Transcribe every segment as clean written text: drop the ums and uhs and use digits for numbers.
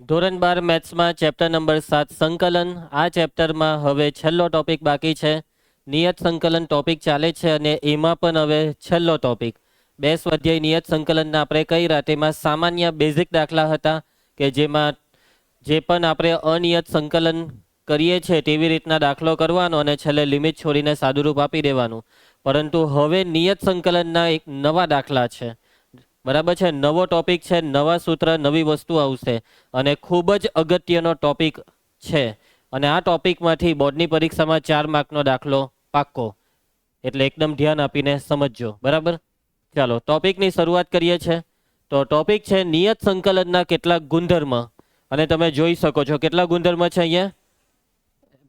ધોરણ 12 મેથ્સમાં chapter number 7 સંકલન. આ ચેપ્ટરમાં હવે છેલ્લો ટોપિક બાકી છે. નિયત સંકલન ટોપિક ચાલે છે અને એમાં પણ હવે છેલ્લો ટોપિક 2 સ્વાધ્યાય નિયત સંકલનના આપણે કઈ રાત એમાં સામાન્ય બેઝિક દાખલા હતા કે જેમાં જે પણ આપણે અનિયત સંકલન કરીએ છીએ તેવી રીતના દાખલો કરવાનો અને છેલ્લે લિમિટ છોડીને સાદુરૂપ આપી દેવાનું. પરંતુ હવે નિયત સંકલનના એક નવા દાખલા છે. બરાબર છે, નવો ટોપિક છે, નવા સૂત્ર, નવી વસ્તુ આવશે અને ખૂબ જ અગત્યનો ટોપિક છે. અને આ ટોપિકમાંથી બોર્ડની પરીક્ષામાં 4 માર્કનો દાખલો પાક્કો, એટલે એકદમ ધ્યાન આપીને સમજજો. બરાબર, ચાલો ટોપિકની શરૂઆત કરીએ છીએ. તો ટોપિક છે નિયત સંકલનના કેટલાક ગુણધર્મ. અને તમે જોઈ શકો છો કેટલા ગુણધર્મ છે અહીંયા.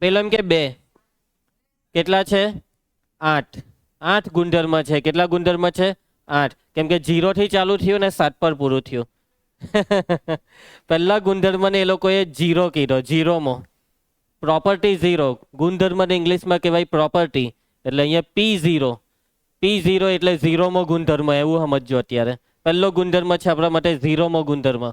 પેલો એમ કે 2, કેટલા છે 8 ગુણધર્મ છે. કેટલા ગુણધર્મ છે 8, કેમ કે 0 થી ચાલુ થયું ને 7 પર પૂરું થયું. પહેલા ગુણધર્મને એ લોકોએ 0 કીધો. 0માં પ્રોપર્ટી 0, ગુણધર્મને ઇંગ્લિશમાં કહેવાય પ્રોપર્ટી, એટલે અહીંયા P0 એટલે 0મો ગુણધર્મ, એવું સમજો. અત્યારે પહેલો ગુણધર્મ છે આપણા માટે 0મો ગુણધર્મ.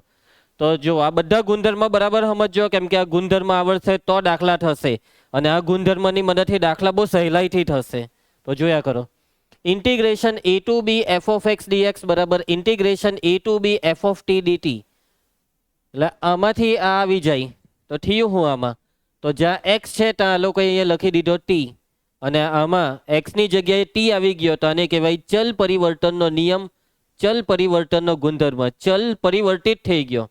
તો જો આ બધા ગુણધર્મ બરાબર સમજો, કેમ કે આ ગુણધર્મ આવડશે તો દાખલા થશે અને આ ગુણધર્મની મદદથી દાખલા બહુ સહેલાઈથી થશે. તો જોયા કરો. Integration a to b f of x dx બરાબર integration a to b f of t dt. એટલે આમાંથી આ આવી જાય તો થયું હું આમાં, તો જ્યાં x છે ત્યાં આ લોકોએ અહીંયા લખી દીધો t અને આમાં x ની જગ્યાએ t આવી ગયો તો આને કહેવાય ચલ પરિવર્તનનો નિયમ, ચલ પરિવર્તનનો ગુણધર્મ. ચલ પરિવર્તિત થઈ ગયો.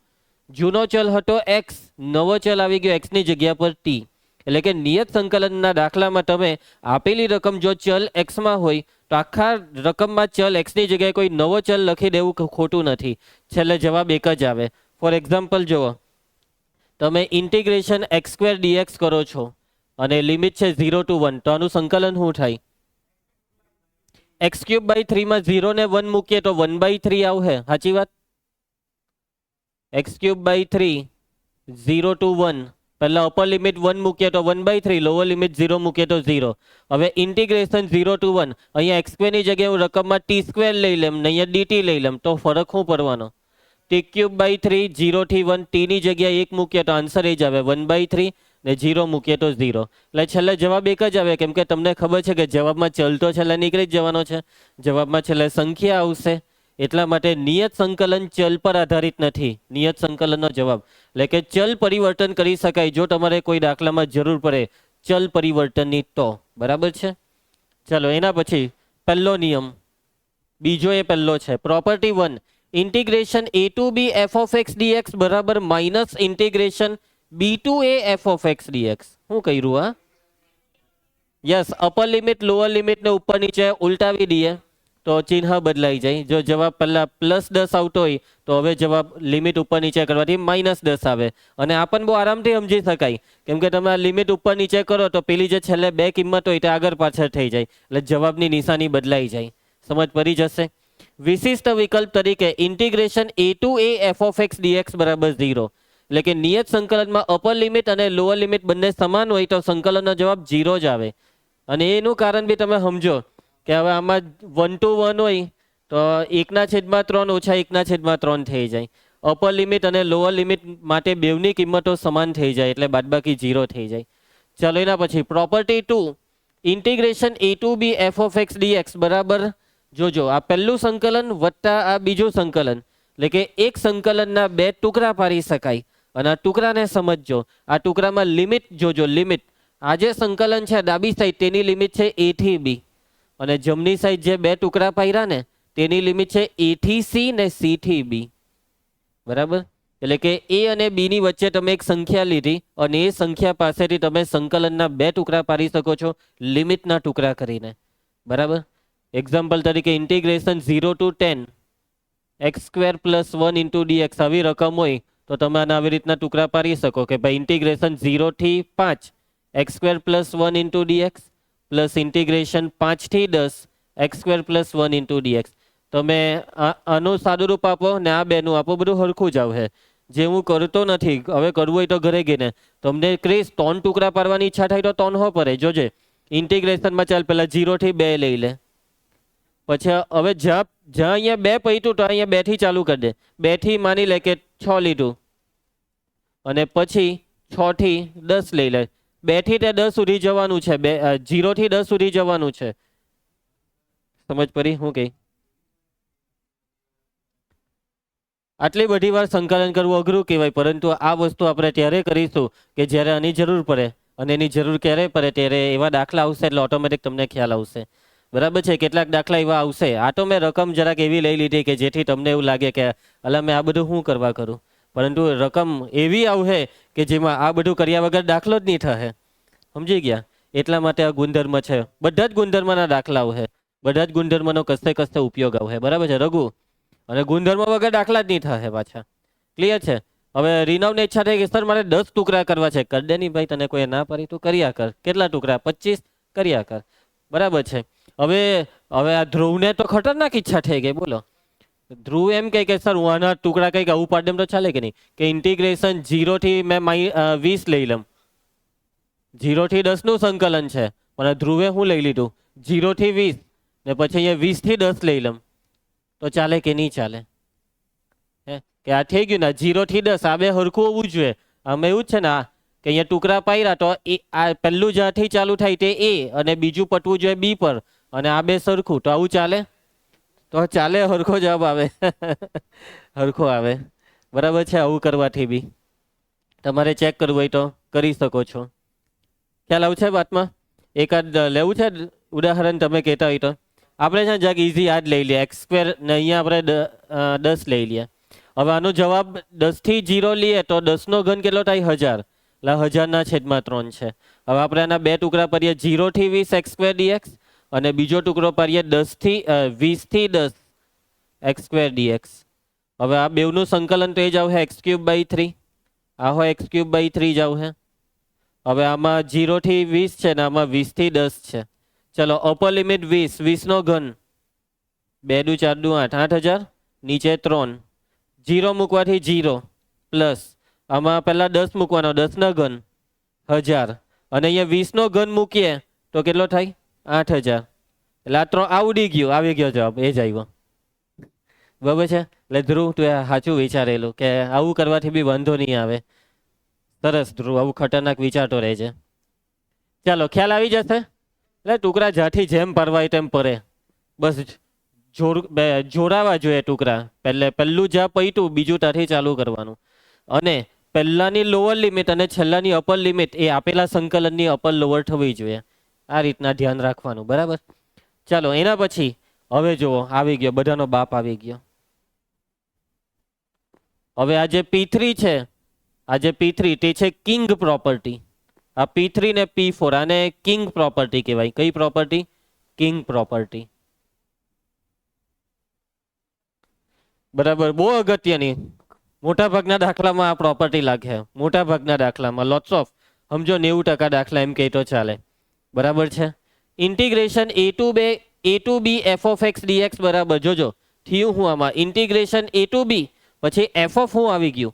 જૂનો ચલ હતો x, નવો ચલ આવી ગયો x ની જગ્યા પર t. એટલે કે નિયત સંકલનના દાખલામાં તમે આપેલી રકમ જો ચલ એક્સમાં હોય તો આખા રકમમાં ચલ એક્સની જગ્યાએ કોઈ નવો ચલ લખી દેવું ખોટું નથી. છેલ્લે જવાબ એક જ આવે. ફોર એક્ઝામ્પલ જુઓ, તમે ઇન્ટિગ્રેશન x² dx કરો છો અને લિમિટ છે 0 to 1, તો આનું સંકલન શું થાય? x³/3 માં 0 ને 1 મૂકીએ તો 1/3 આવશે. સાચી વાત? x³/3 0 to 1, પહેલા અપર લિમિટ 1 મૂકીએ તો 1/3, લોઅર લિમિટ 0 મૂકીએ તો 0. હવે ઇન્ટિગ્રેશન 0 to 1, અહીંયા x² ની જગ્યાએ હું રકમમાં t² લઈ લેમ ને અહીંયા dt લઈ લેમ, તો ફરક શું પડવાનો? t³/3 0 થી 1, t ની જગ્યાએ 1 મૂકીએ તો આન્સર એ જ આવે 1/3 ને 0 મૂકીએ તો 0. એટલે છેલ્લે જવાબ એક જ આવે, કેમ કે તમને ખબર છે કે જવાબમાં ચલ તો છેલ્લે નીકળી જ જવાનો છે. જવાબમાં છેલ્લે સંખ્યા આવશે. એટલા માટે નિયત સંકલન ચલ પર આધારિત નથી. નિયત સંકલનનો જવાબ એટલે કે ચલ પરિવર્તન કરી શકાય જો તમારે કોઈ દાખલામાં જરૂર પડે ચલ પરિવર્તનની તો. બરાબર છે, ચલો એના પછી પહેલો નિયમ, બીજો એ પહેલો છે property 1, integration a to b f of x dx બરાબર minus integration b to a f of x dx. શું કર્યું આ? Yes, upper limit lower limit ને ઉપર નીચે ઉલટાવી દઈએ તો ચિહ્ન બદલાઈ જાય. જો જવાબ પહેલા +10 આવતો હોય તો હવે જવાબ લિમિટ ઉપર નીચે કરવાથી -10 આવે. અને આ પણ બહુ આરામથી સમજી શકાય, કેમ કે તમે આ લિમિટ ઉપર નીચે કરો તો પેલી જે છેલ્લે 2 કિંમત હોય તે આગળ પાછળ થઈ જાય, એટલે જવાબની નિશાની બદલાઈ જાય. સમજ પડી જશે. વિશિષ્ટ વિકલ્પ તરીકે integration a to a f of x dx બરાબર 0, એટલે કે નિયત સંકલનમાં અપર લિમિટ અને લોઅર લિમિટ બંને સમાન હોય તો સંકલનનો જવાબ 0 જ આવે. અને એનું કારણ બી તમે સમજો કે હવે આમાં 1 to 1 હોય તો 1/3 ઓછા 1/3 થઈ જાય. અપર લિમિટ અને લોઅર લિમિટ માટે બેવની કિંમતો સમાન થઈ જાય, એટલે બાદબાકી 0 થઈ જાય. ચાલો એના પછી property 2, integration a to b f of x dx બરાબર, જોજો આ પહેલું સંકલન વત્તા આ બીજું સંકલન, એટલે કે એક સંકલનના 2 ટુકડા પાડી શકાય. અને આ ટુકડાને સમજજો. આ ટુકડામાં લિમિટ જોજો, લિમિટ આ જે સંકલન છે ડાબી સાઈડ તેની લિમિટ છે a થી b, અને જમણી સાઈડ જે 2 ટુકડા પાડ્યા ને તેની લિમિટ છે a થી c ને c થી b. બરાબર, એટલે કે a અને b ની વચ્ચે તમે એક સંખ્યા લીધી અને એ સંખ્યા પાસેથી તમે સંકલનના 2 ટુકડા પાડી શકો છો લિમિટના ટુકડા કરીને. બરાબર, એક્ઝામ્પલ તરીકે ઇન્ટિગ્રેશન 0 to 10 x² + 1 * dx આવી રકમ હોય તો તમે આના આવી રીતના ટુકડા પાડી શકો કે ભાઈ ઇન્ટિગ્રેશન 0 થી 5 x² + 1 * dx પ્લસ ઇન્ટિગ્રેશન 5 થી 10 x² + 1 * dx. તમે આનું સાદુરૂપ આપો ને આ બેનું આપો, બધું સરખું જ આવે. જે હું કરતો નથી, હવે કરવું હોય તો ઘરે ગઈને તમને ક્રિસ 3 ટુકડા પાડવાની ઈચ્છા થાય તો 3 હો પડે. જોજે ઇન્ટિગ્રેશનમાં ચાલ પહેલા 0 થી 2 લઈ લે, પછી હવે જ્યાં અહીંયા 2 પડ્યું તો અહીંયા 2 થી ચાલુ કરી દે. 2 થી માની લે કે 6 લીધું, અને પછી 6 થી 10 લઈ લે. 2 થી તે 10 સુધી જવાનું છે, 0 થી 10 સુધી જવાનું છે. સમજ પડી હું કઈ? આટલી બધી વાર સંકલન કરવું અઘરું કહેવાય, પરંતુ આ વસ્તુ આપણે ત્યારે કરીશું કે જ્યારે આની જરૂર પડે. અને એની જરૂર ક્યારે પડે ત્યારે એવા દાખલા આવશે એટલે ઓટોમેટિક તમને ખ્યાલ આવશે. બરાબર છે? કેટલાક દાખલા એવા આવશે. આ તો મેં રકમ જરાક એવી લઈ લીધી કે જેથી તમને એવું લાગે કે અલા મેં આ બધું શું કરવા કરું, પરંતુ રકમ એવી આવશે કે જેમાં આ બધું કર્યા વગર દાખલો જ નહીં થશે. સમજી ગયા? એટલા માટે આ ગુણધર્મ છે. બધા જ ગુણધર્મના દાખલાઓ છે, બધા જ ગુણધર્મનો કશે કશે ઉપયોગ આવશે. બરાબર છે રઘુ? અને ગુણધર્મ વગર દાખલા જ નહીં થશે પાછા. ક્લિયર છે? હવે રીનવને ઈચ્છા થઈ કે સર મારે 10 ટુકડા કરવા છે. કર દે નહીં ભાઈ, તને કોઈ ના પાડી, તું કર્યા કર. કેટલા ટુકડા? 25 કર્યા કર. બરાબર છે? હવે હવે આ ધ્રુવને તો ખતરનાક ઈચ્છા થઈ ગઈ. બોલો, ધ્રુવ એમ કહે કે સર હું આના ટુકડા કંઈક આવું પાડી દેમ તો ચાલે કે નહીં? કે ઇન્ટિગ્રેશન 0 થી મેં 20 લઈ લઉં. 0 થી 10 નું સંકલન છે, પણ ધ્રુવે શું લઈ લીધું? 0 થી 20 ને પછી અહીંયા 20 થી 10 લઈ લઉં તો ચાલે કે નહીં ચાલે? કે આ થઈ ગયું ને 0 થી 10 આ બે હરખું હોવું જોઈએ. આમાં એવું જ છે ને કે અહીંયા ટુકડા પાડ્યા તો એ આ પહેલું જ્યાંથી ચાલુ થાય તે એ અને બીજું પટવું જોઈએ બી પર, અને આ બે સરખું, તો આવું ચાલે? તો ચાલે, હરખો જવાબ આવે. હરખો આવે. બરાબર છે? આવું કરવાથી બી તમારે ચેક કરવું હોય તો કરી શકો છો. ખ્યાલ આવું છે વાતમાં? એકાદ લેવું છે ઉદાહરણ તમે કહેતા હોય તો? આપણે છે જગ ઇઝી યાદ લઈ લઈએ. x² ને અહીંયા આપણે 10 લઈ લઈએ. હવે આનો જવાબ 10 થી 0 લઈએ તો 10 નો ઘન કેટલો થાય? 1000. એટલે 1000/3 છે. હવે આપણે આના બે ટુકડા પાડીએ, 0 થી 20 x² dx અને બીજો ટુકડો પાડીએ 20 થી 10 x² dx. હવે આ બેવનું સંકલન તો એ જ આવશે x³/3. આ હોય x³/3 જ આવશે. હવે આમાં 0 થી 20 છે ને આમાં 20 થી 10 છે. ચલો અપર લિમિટ 20, 20 નો ઘન 2 દુ 4 દુ 8, 8000 નીચે 3. 0 મૂકવાથી 0 પ્લસ આમાં પહેલા 10 મૂકવાનો, 10 ના ઘન 1000 અને અહીંયા 20 નો ઘન મૂકીએ તો કેટલો થાય? 8000. એટલે આ 3 આ ઉડી ગયું, આવી ગયો જવાબ, એ જ આવ્યો. બરાબર છે? એટલે ધ્રુવ તું સાચું વિચારેલું કે આવું કરવાથી બી વાંધો નહીં આવે. સરસ ધ્રુવ, આવું ખતરનાક વિચારતો રહે છે. ચાલો ખ્યાલ આવી જશે. એટલે ટુકડા જ્યાંથી જેમ પરવાય તેમ પરે, બસ જોડાવા જોઈએ ટુકડા. પહેલું જ્યાં પૈતું બીજું ત્યાંથી ચાલુ કરવાનું. અને પહેલાની લોઅર લિમિટ અને છેલ્લાની અપર લિમિટ એ આપેલા સંકલનની અપર લોઅર થવી જોઈએ. આ રીતના ધ્યાન રાખવાનું. બરાબર? ચાલો એના પછી હવે જુઓ, આવી ગયો બધાનો બાપ આવી ગયો. હવે આ જે P3 છે, આ જે P3 તે છે કિંગ પ્રોપર્ટી. આ P3 ને P4 આને કિંગ પ્રોપર્ટી કહેવાય. કઈ પ્રોપર્ટી? King property. બરાબર? બહુ અગત્યની. મોટા ભાગના દાખલામાં આ પ્રોપર્ટી લાગે. મોટા ભાગના દાખલામાં, લોટ્સ ઓફ, સમજો 90% દાખલા એમ કહે તો ચાલે. બરાબર છે? Integration a to b f of x dx બરાબર. જોજો થયું હું આમાં ઇન્ટિગ્રેશન a to b પછી f of હું આવી ગયું?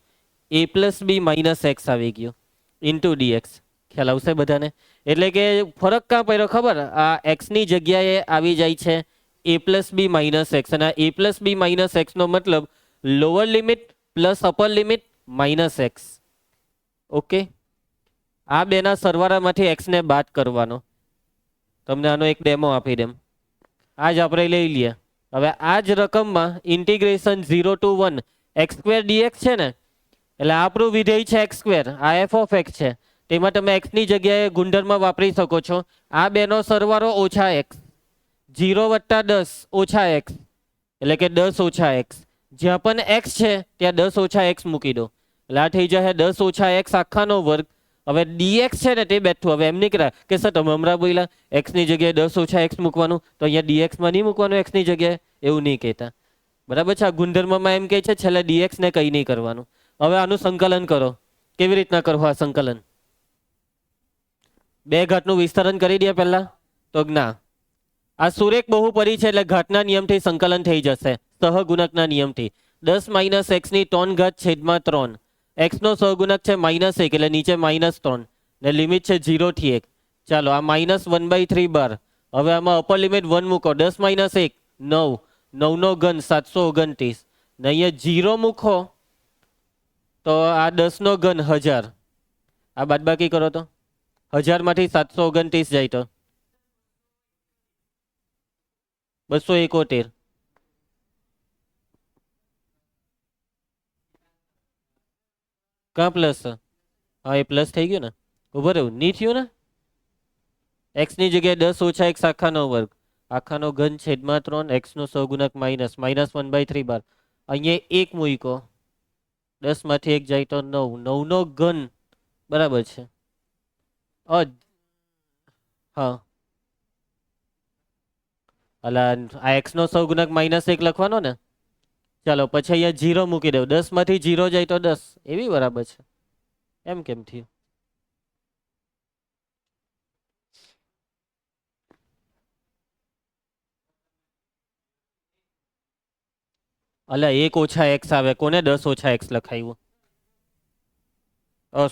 a plus b minus x આવી ગયું ઇન્ટુ dx. ખ્યાલ આવશે બધાને? એટલે કે ફરક કાં પડ્યો ખબર? આ x ની જગ્યાએ આવી જાય છે a plus b minus x, અને a plus b minus x નો મતલબ lower limit plus upper limit minus x. Okay? આ બેના સરવાળામાંથી x ને બાદ કરવાનો. તમને આનો એક ડેમો આપી દેમ. આજ આપણે લઈ લઈએ. હવે આ જ રકમમાં ઇન્ટિગ્રેશન 0 to 1 x² dx છે ને, એટલે આપણું વિધેય છે x², આ f of x છે. તેમાં તમે x ની જગ્યાએ ગુણધર્મ વાપરી શકો છો. આ બેનો સરવાળો ઓછા x, 0 વત્તા 10 ઓછા x, એટલે કે 10 ઓછા x. જ્યાં પણ x છે ત્યાં 10 ઓછા x મૂકી દો, એટલે આ થઈ જાય 10 ઓછા x આખાનો વર્ગ. હવે dx છે ને તે બેઠું. હવે એમ નીકળ્યા કે સર તમે હમણાં બોલ્યા x ની જગ્યાએ 10 ઓછા x મૂકવાનું, તો અહીંયા dx માં નહીં મૂકવાનું x ની જગ્યાએ, એવું નહીં કહેતા. બરાબર છે? આ ગુણધર્મમાં એમ કહે છે છેલ્લે dx ને કંઈ નહીં કરવાનું. હવે આનું સંકલન કરો. કેવી રીતના કરવું આ સંકલન? બે ઘાતનું વિસ્તરણ કરી દે પહેલા તો ના. આ સુરેખ બહુપદી છે એટલે ઘાતના નિયમથી સંકલન થઈ જશે, સહગુણકના નિયમથી. 10 માઇનસ x ની 3 ઘાત છેદમાં 3. x નો સહગુણક છે -1 એટલે નીચે -3 ને લિમિટ છે 0 થી 1. ચાલો આ -1/3 બાર. હવે આમાં અપર લિમિટ 1 મૂકો. 10 - 1 9, 9 નો ઘન 729 ને અહીંયા 0 મૂકો તો આ 10 નો ઘન 1000, આ બાદબાકી કરો તો 1000 માંથી 729 જાય તો 271. ક્યાં પ્લસ? હા, એ પ્લસ થઈ ગયું ને. ઉભો રહ્યું નહીં થયું ને. એક્સ ની જગ્યાએ 10 ઓછા એક્સ આખાનો વર્ગ, આખાનો ઘન છેદમાં 3, એક્સ નો સહગુણક માઇનસ માઇનસ 1/3 બાર. અહીંયા 1 મૂકો, 10 માંથી 1 જાય તો 9, 9 નો ઘન બરાબર છે. હા, અલા આ એક્સ નો સહગુણક -1 લખવાનો ને. ચાલો પછી અહીંયા 0 મૂકી દઉં, 10 માંથી 0 જાય તો 10, એવી બરાબર છે. એમ કેમ થયું? અલા 1 ઓછા એક્સ આવે, કોને 10 ઓછા એક્સ લખાયું?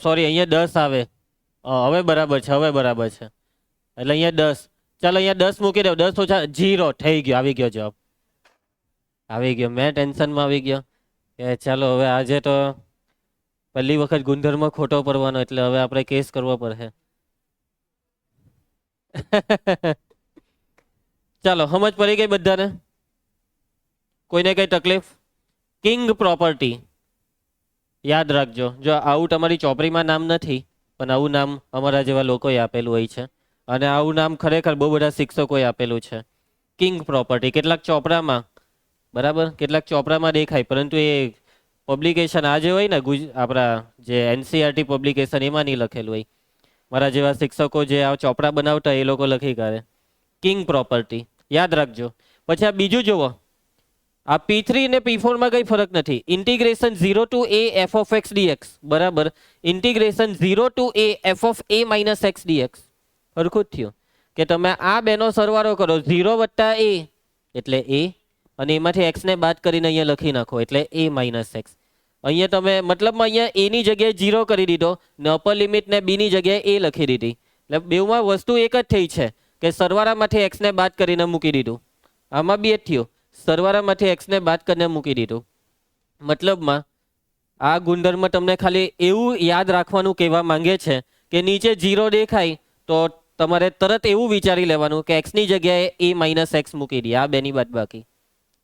સોરી, અહીંયા 10 આવે. હવે બરાબર છે, હવે બરાબર છે. એટલે અહીંયા 10, ચાલો અહીંયા 10 મૂકી દઉં, 10 ઓછા 0 થઈ ગયો, આવી ગયો જવાબ, આવી ગયો. મેં ટેન્શનમાં આવી ગયો કે ચાલો હવે આજે તો પહેલી વખત ગુણધર્મ ખોટો પડવાનો, એટલે હવે આપણે કેસ કરવો પડશે. ચાલો સમજ પડી ગઈ બધાને? કોઈને કઈ તકલીફ? કિંગ પ્રોપર્ટી યાદ રાખજો. જો આવું તમારી ચોપડીમાં નામ નથી, પણ આવું નામ અમારા જેવા લોકોએ આપેલું હોય છે, અને આવું નામ ખરેખર બહુ બધા શિક્ષકોએ આપેલું છે. કિંગ પ્રોપર્ટી કેટલાક ચોપડામાં, બરાબર, કેટલાક ચોપડામાં દેખાય, પરંતુ એ પબ્લિકેશન આ જે હોય ને આપણા જે એનસીઆરટી પબ્લિકેશન એમાં નહીં લખેલું હોય. મારા જેવા શિક્ષકો જે આ ચોપડા બનાવતા એ લોકો લખી કાઢે. કિંગ પ્રોપર્ટી યાદ રાખજો. પછી આ બીજું જુઓ, આ P3 અને P4 માં કઈ ફરક નથી. Integration 0 to a f of x dx બરાબર integration 0 to a f of a minus x dx. સરખું જ થયું કે તમે આ બેનો સરવાળો કરો, 0 વત્તા a એટલે a, અને એમાંથી x ને બાદ કરીને અહીંયા લખી નાખો એટલે a minus x. અહીંયા તમે મતલબમાં અહીંયા a ની જગ્યાએ 0 કરી દીધો ને અપર લિમિટ ને b ની જગ્યાએ a લખી દીધી. એટલે બેઉમાં વસ્તુ એક જ થઈ છે કે સરવાળામાંથી x ને બાદ કરીને મૂકી દીધું. આમાં બી જ થયું, સરવાળામાંથી x ને બાદ કરીને મૂકી દીધું. મતલબમાં આ ગુણધર્મ તમને ખાલી એવું યાદ રાખવાનું કહેવા માંગે છે કે નીચે 0 દેખાય તો તમારે તરત એવું વિચારી લેવાનું કે x ની જગ્યાએ a minus x મૂકી દઈએ, આ બેની બાદબાકી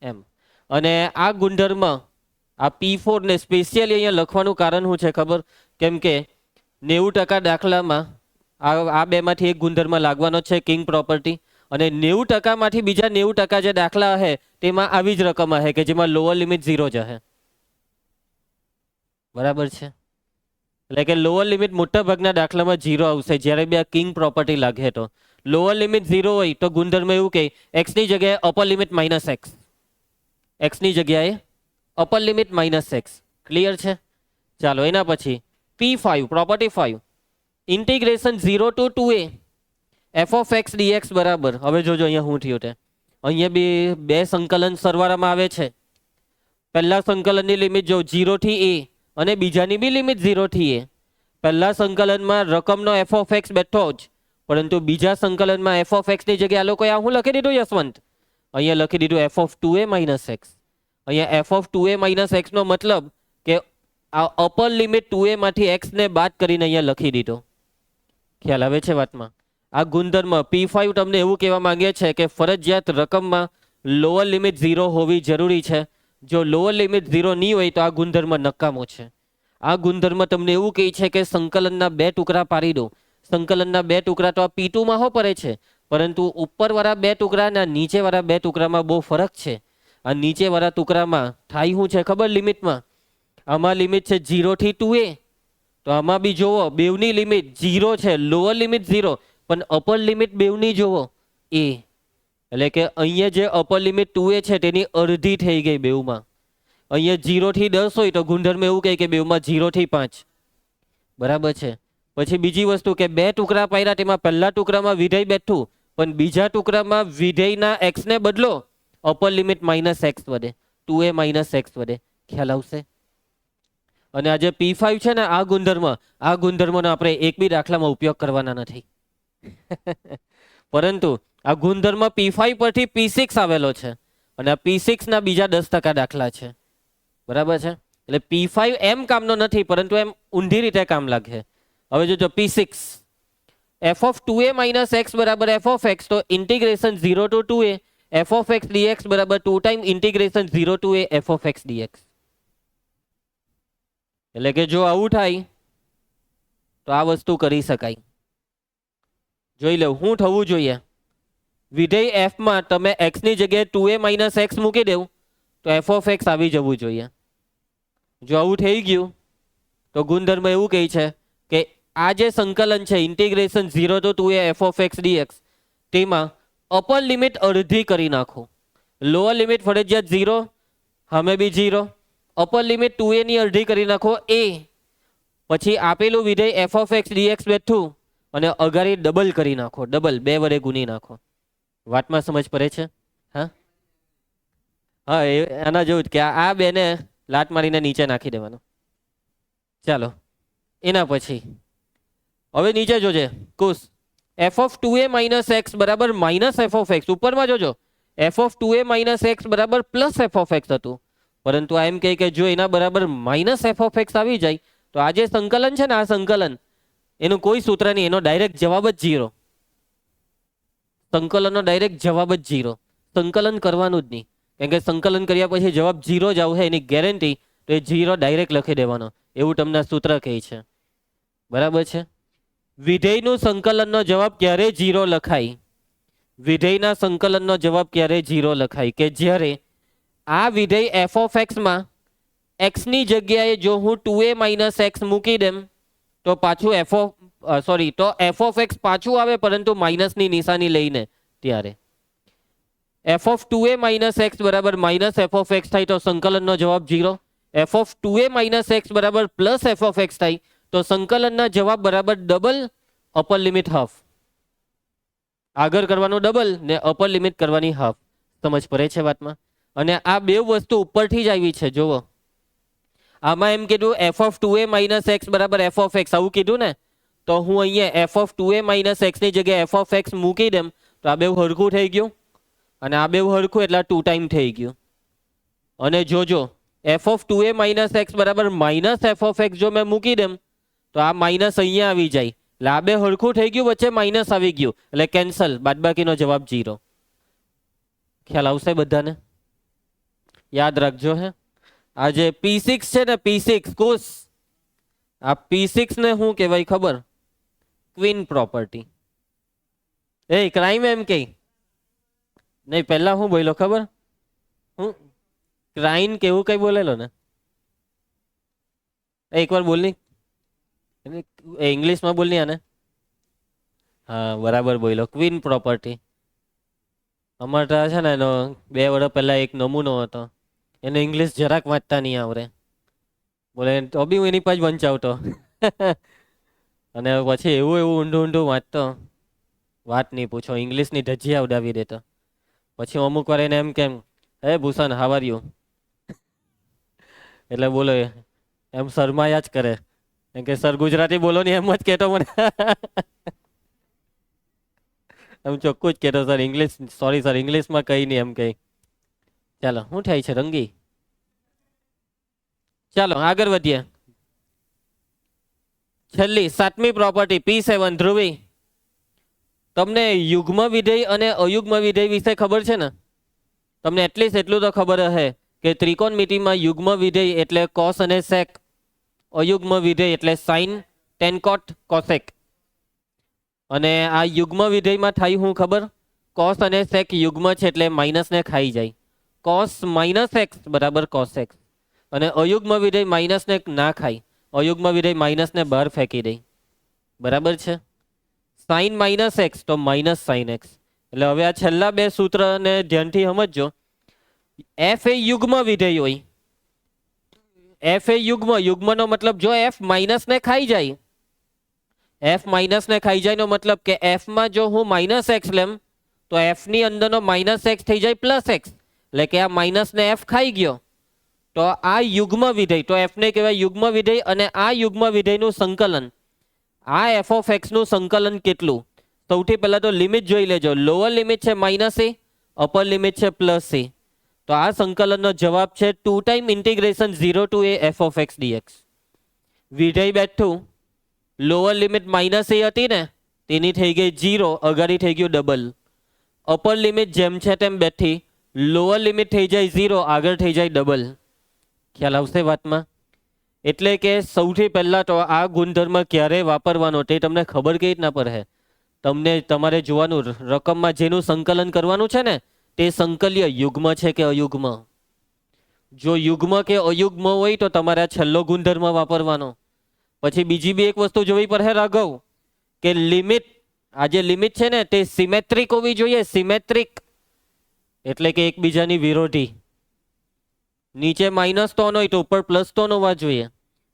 એમ. અને આ ગુણધર્મ આ P4 ને સ્પેશિયલી અહીંયા લખવાનું કારણ શું છે ખબર? કેમ કે 90% દાખલામાં આ બેમાંથી એક ગુણધર્મ લાગવાનો છે, કિંગ પ્રોપર્ટી, અને 90% માંથી બીજા 90% જે દાખલા હશે તેમાં આવી જ રકમ હશે કે જેમાં લોઅર લિમિટ 0 જ હશે. બરાબર છે, એટલે કે લોઅર લિમિટ મોટા ભાગના દાખલામાં 0 આવશે જ્યારે બી આ કિંગ પ્રોપર્ટી લાગે. તો લોઅર લિમિટ 0 હોય તો ગુણધર્મ એવું કહે x ની જગ્યાએ upper limit minus x, x ની જગ્યાએ upper limit minus x. Clear છે? ચાલો એના પછી P5 property 5 integration 0 to 2a f of x dx બરાબર. હવે જોજો અહીંયા શું થયું તે, અહીંયા બી બે સંકલન સરવાળામાં આવે છે. પહેલા સંકલનની લિમિટ જો 0 થી a અને બીજાની બી લિમિટ 0 થી a. પહેલા સંકલનમાં રકમનો f of x બેઠો જ, પરંતુ બીજા સંકલનમાં f of x ની જગ્યાએ આ લોકોએ આ શું લખી દીધું યશવંત? અહીંયા લખી દીધું f of 2a minus x. અહીંયા f of 2a minus x નો મતલબ કે આ અપર લિમિટ 2a માંથી x ને બાદ કરીને અહીંયા લખી દીધો. ખ્યાલ આવે છે વાતમાં? આ ગુણધર્મ P5 તમને એવું કહેવા માંગે છે કે ફરજિયાત રકમમાં લોઅર લિમિટ 0 હોવી જરૂરી છે. જો લોઅર લિમિટ 0 નહીં હોય તો આ ગુણધર્મ નકામો છે. આ ગુણધર્મ તમને એવું કહે છે કે સંકલનના બે ટુકડા પાડી દો. સંકલનના બે ટુકડા તો આ P2 માં હો પડે છે, પરંતુ ઉપરવાળા બે ટુકડાના નીચેવાળા બે ટુકડામાં બહુ ફરક છે. આ નીચેવાળા ટુકડામાં થાય શું છે ખબર? લિમિટમાં આમાં લિમિટ છે 0 થી 2a, તો આમાં બી જોવો બેવની લિમિટ 0 છે, લોઅર લિમિટ 0, પણ અપર લિમિટ બેવની જોવો a. એટલે કે અહીંયા જે અપર લિમિટ 2a છે તેની અડધી થઈ ગઈ બેવમાં. અહીંયા 0 થી 10 હોય તો ગુણધર્મ એવું કહે કે બેવમાં 0 થી 5. બરાબર છે. પછી બીજી વસ્તુ કે બે ટુકડા પાડ્યા, તેમાં પહેલા ટુકડામાં વિધેય બેઠું, પણ બીજા ટુકડામાં વિધેયના x ને બદલો, અપર લિમિટ માઇનસ એક્સ વધે, 2a માઇનસ એક્સ વધે. ખ્યાલ આવશે? અને આ જે P5 છે ને આ ગુણધર્મનો આપણે એક બી દાખલામાં ઉપયોગ કરવાના નથી. પરંતુ આ ગુણધર્મ P5 પરથી P6 આવેલો છે, અને આ P6 ના બીજા 10% દાખલા છે. બરાબર છે? એટલે P5 એમ કામનો નથી, પરંતુ એમ ઊંધી રીતે કામ લાગે. હવે જોજો P6 f of 2a minus x બરાબર f of x, તો integration 0 to 2a f of x dx બરાબર 2 time integration 0 to a f of x dx. એટલે કે જો આવું થાય તો આ વસ્તુ કરી શકાય. જોઈ લો શું થવું જોઈએ. વિધેય f માં તમે x ની જગ્યાએ 2a minus x મૂકી દેવું તો f of x આવી જવું જોઈએ. જો આવું થઈ ગયું તો ગુણધર્મ એવું કહે છે કે આ જે સંકલન છે integration 0 to 2a f of x dx, તેમાં અપર લિમિટ અડધી કરી નાખો. લોઅર લિમિટ ફરજિયાત 0, સામે બી 0. અપર લિમિટ 2a ની અડધી કરી નાખો a. પછી આપેલું વિધેય f of x dx બેઠું અને અગાડી ડબલ કરી નાખો. ડબલ 2 વડે ગુણી નાખો. વાતમાં સમજ પડે છે? હા હા, આના જેવું જ કે આ બેને લાત મારીને નીચે નાખી દેવાનો. ચાલો એના પછી હવે નીચે જોજે કુશ f of 2a minus x બરાબર માઇનસ f of x. ઉપરમાં જોજો f of 2a minus x બરાબર પ્લસ f of x હતું, પરંતુ આ એમ કહે કે જો એના બરાબર માઇનસ f of x આવી જાય તો આ જે સંકલન છે ને, આ સંકલન એનું કોઈ સૂત્ર નહીં, એનો ડાયરેક્ટ જવાબ જ 0. સંકલનનો ડાયરેક્ટ જવાબ જ 0. સંકલન કરવાનું જ નહીં, કેમ કે સંકલન કર્યા પછી જવાબ 0 જ આવશે એની ગેરંટી. તો એ 0 ડાયરેક્ટ લખી દેવાનો, એવું તમને સૂત્ર કહે છે. બરાબર છે? વિધેયનું સંકલનનો જવાબ ક્યારે 0 લખાય? વિધેયના સંકલનનો જવાબ ક્યારે 0 લખાય? કે જ્યારે આ વિધેય f of x માં x ની જગ્યાએ જો હું 2a minus x મૂકી દેમ તો પાછું તો f of x પાછું આવે, પરંતુ માઇનસની નિશાની લઈને. ત્યારે f of 2a minus x બરાબર માઇનસ f of x થાય તો સંકલનનો જવાબ 0. f of 2a minus x બરાબર પ્લસ f of x થાય તો સંકલનના જવાબ બરાબર ડબલ, અપર લિમિટ હાફ. આગળ કરવાનું ડબલ ને અપર લિમિટ કરવાની હાફ. સમજ પડે છે વાતમાં? અને આ બે વસ્તુ ઉપરથી જ આવી છે. જોવો આમાં એમ કીધું f of 2a minus x બરાબર f of x, આવું કીધું ને, તો હું અહીંયા f of 2a minus x ની જગ્યાએ f of x મૂકી દેમ તો આ બે હરખું થઈ ગયું, અને આ બે હરખું એટલે 2 ટાઈમ થઈ ગયું. અને જોજો f of 2a minus x બરાબર માઇનસ f of x જો મેં મૂકી દેમ તો આ માઇનસ અહીંયા આવી જાય, એટલે આ બે હરખું થઈ ગયું, વચ્ચે માઇનસ આવી ગયું, એટલે કેન્સલ. બાદબાકીનો જવાબ 0. ખ્યાલ આવશે બધાને? યાદ રાખજો. હે આ જે P6 છે ને, P6 કોર્સ, આ P6 ને શું કહેવાય ખબર? Queen property. એ ક્રાઇમ એમ કે નહીં, પહેલા હું બોલ્યો ખબર? હું ક્રાઇમ કેવું કઈ બોલેલો ને? એકવાર બોલની, ઇંગ્લિશમાં બોલની આને. હા બરાબર બોલ્યો, ક્વીન પ્રોપર્ટી. અમારા છે ને એનો 2 વર્ષ પહેલા એક નમૂનો હતો, એને ઇંગ્લિશ જરાક વાંચતા નહીં આવડે, બોલે તો બી હું એની પાસે વંચાવતો. અને પછી એવું ઊંડું વાંચતો, વાત નહીં પૂછો, ઇંગ્લિશની ધજી ઉડાવી દેતો. પછી અમુક વાર એને એમ કેમ, હે ભૂષણ હાવ આર યુ, એટલે બોલો એમ શરમાયા જ કરે, એમ કે સર ગુજરાતી બોલો ને, એમ જ કહેતો મને. એમ ચોખ્ખું જ કહેતો, સર ઇંગ્લિશ, સોરી સર ઇંગ્લિશમાં કઈ નહીં એમ કઈ. ચાલો શું થાય છે રંગી? ચાલો આગળ વધીએ. છેલ્લી 7મી પ્રોપર્ટી P7 ધ્રુવી. તમને યુગ્મ વિધેય અને અયુગ્મ વિધેય વિશે ખબર છે ને? તમને એટલીસ્ટ એટલું તો ખબર હશે કે ત્રિકોણમિતિમાં યુગ્મ વિધેય એટલે કોસ અને સેક, અયુગ્મ વિધેય એટલે સાઇન, ટેન, કોટ, કોસેક. અને આ યુગ્મ વિધેયમાં થાય શું ખબર? કોસ અને સેક યુગ્મ છે એટલે માઇનસને ખાઈ જાય. કોસ માઇનસ એક્સ બરાબર કોસ એક્સ. અને અયુગ્મ વિધેય માઇનસને ના ખાય, અયુગ્મ વિધેય માઇનસને બહાર ફેંકી દે. બરાબર છે? સાઇન માઇનસ એક્સ તો માઇનસ સાઇન એક્સ. એટલે હવે આ છેલ્લા બે સૂત્રને ધ્યાનથી સમજજો. એફ એ યુગ્મ વિધેય હોય, એફ એ યુગ્મનો મતલબ જો એફ માઇનસને ખાઈ જાય, એફ માઇનસને ખાઈ જાય નો મતલબ કે એફમાં જો હું માઇનસ એક્સ લેમ તો એફની અંદરનો માઇનસ એક્સ થઈ જાય પ્લસ એક્સ, એટલે કે આ માઇનસને એફ ખાઈ ગયો. તો આ યુગ્મ વિધેય, તો એફને કહેવાય યુગ્મ વિધેય. અને આ યુગ્મ વિધેયનું સંકલન, આ એફ ઓફ એક્સનું સંકલન કેટલું? સૌથી પહેલા તો લિમિટ જોઈ લેજો. લોઅર લિમિટ છે માઇનસ એ, અપર લિમિટ છે પ્લસ એ. તો આ સંકલનનો જવાબ છે 2 time integration 0 to a f of x dx. વિધેય બેઠું લોઅર લિમિટ માઇનસ એ હતી ને તેની થઈ ગઈ 0, અગાડી થઈ ગયું ડબલ. અપર લિમિટ જેમ છે તેમ બેઠી, લોઅર લિમિટ થઈ જાય 0, આગળ થઈ જાય ડબલ. ખ્યાલ આવશે વાતમાં? એટલે કે સૌથી પહેલા તો આ ગુણધર્મ ક્યારે વાપરવાનો તે તમને ખબર કેવી રીતના પડે? તમને તમારે જોવાનું રકમમાં જેનું સંકલન કરવાનું છે ને તે સંકલ્ય યુગ્મ છે કે અયુગ્મ. જો યુગ્મ કે અયુગ્મ હોય તો તમારે આ છેલ્લો ગુણધર્મ વાપરવાનો. પછી બીજી બી એક વસ્તુ જોવી પડે રાઘવ, કે લિમિટ, આ જે લિમિટ છે ને તે સિમેટ્રિક હોવી જોઈએ. સિમેટ્રિક એટલે કે એકબીજાની વિરોધી. નીચે -3 હોય તો ઉપર +3 હોવા જોઈએ.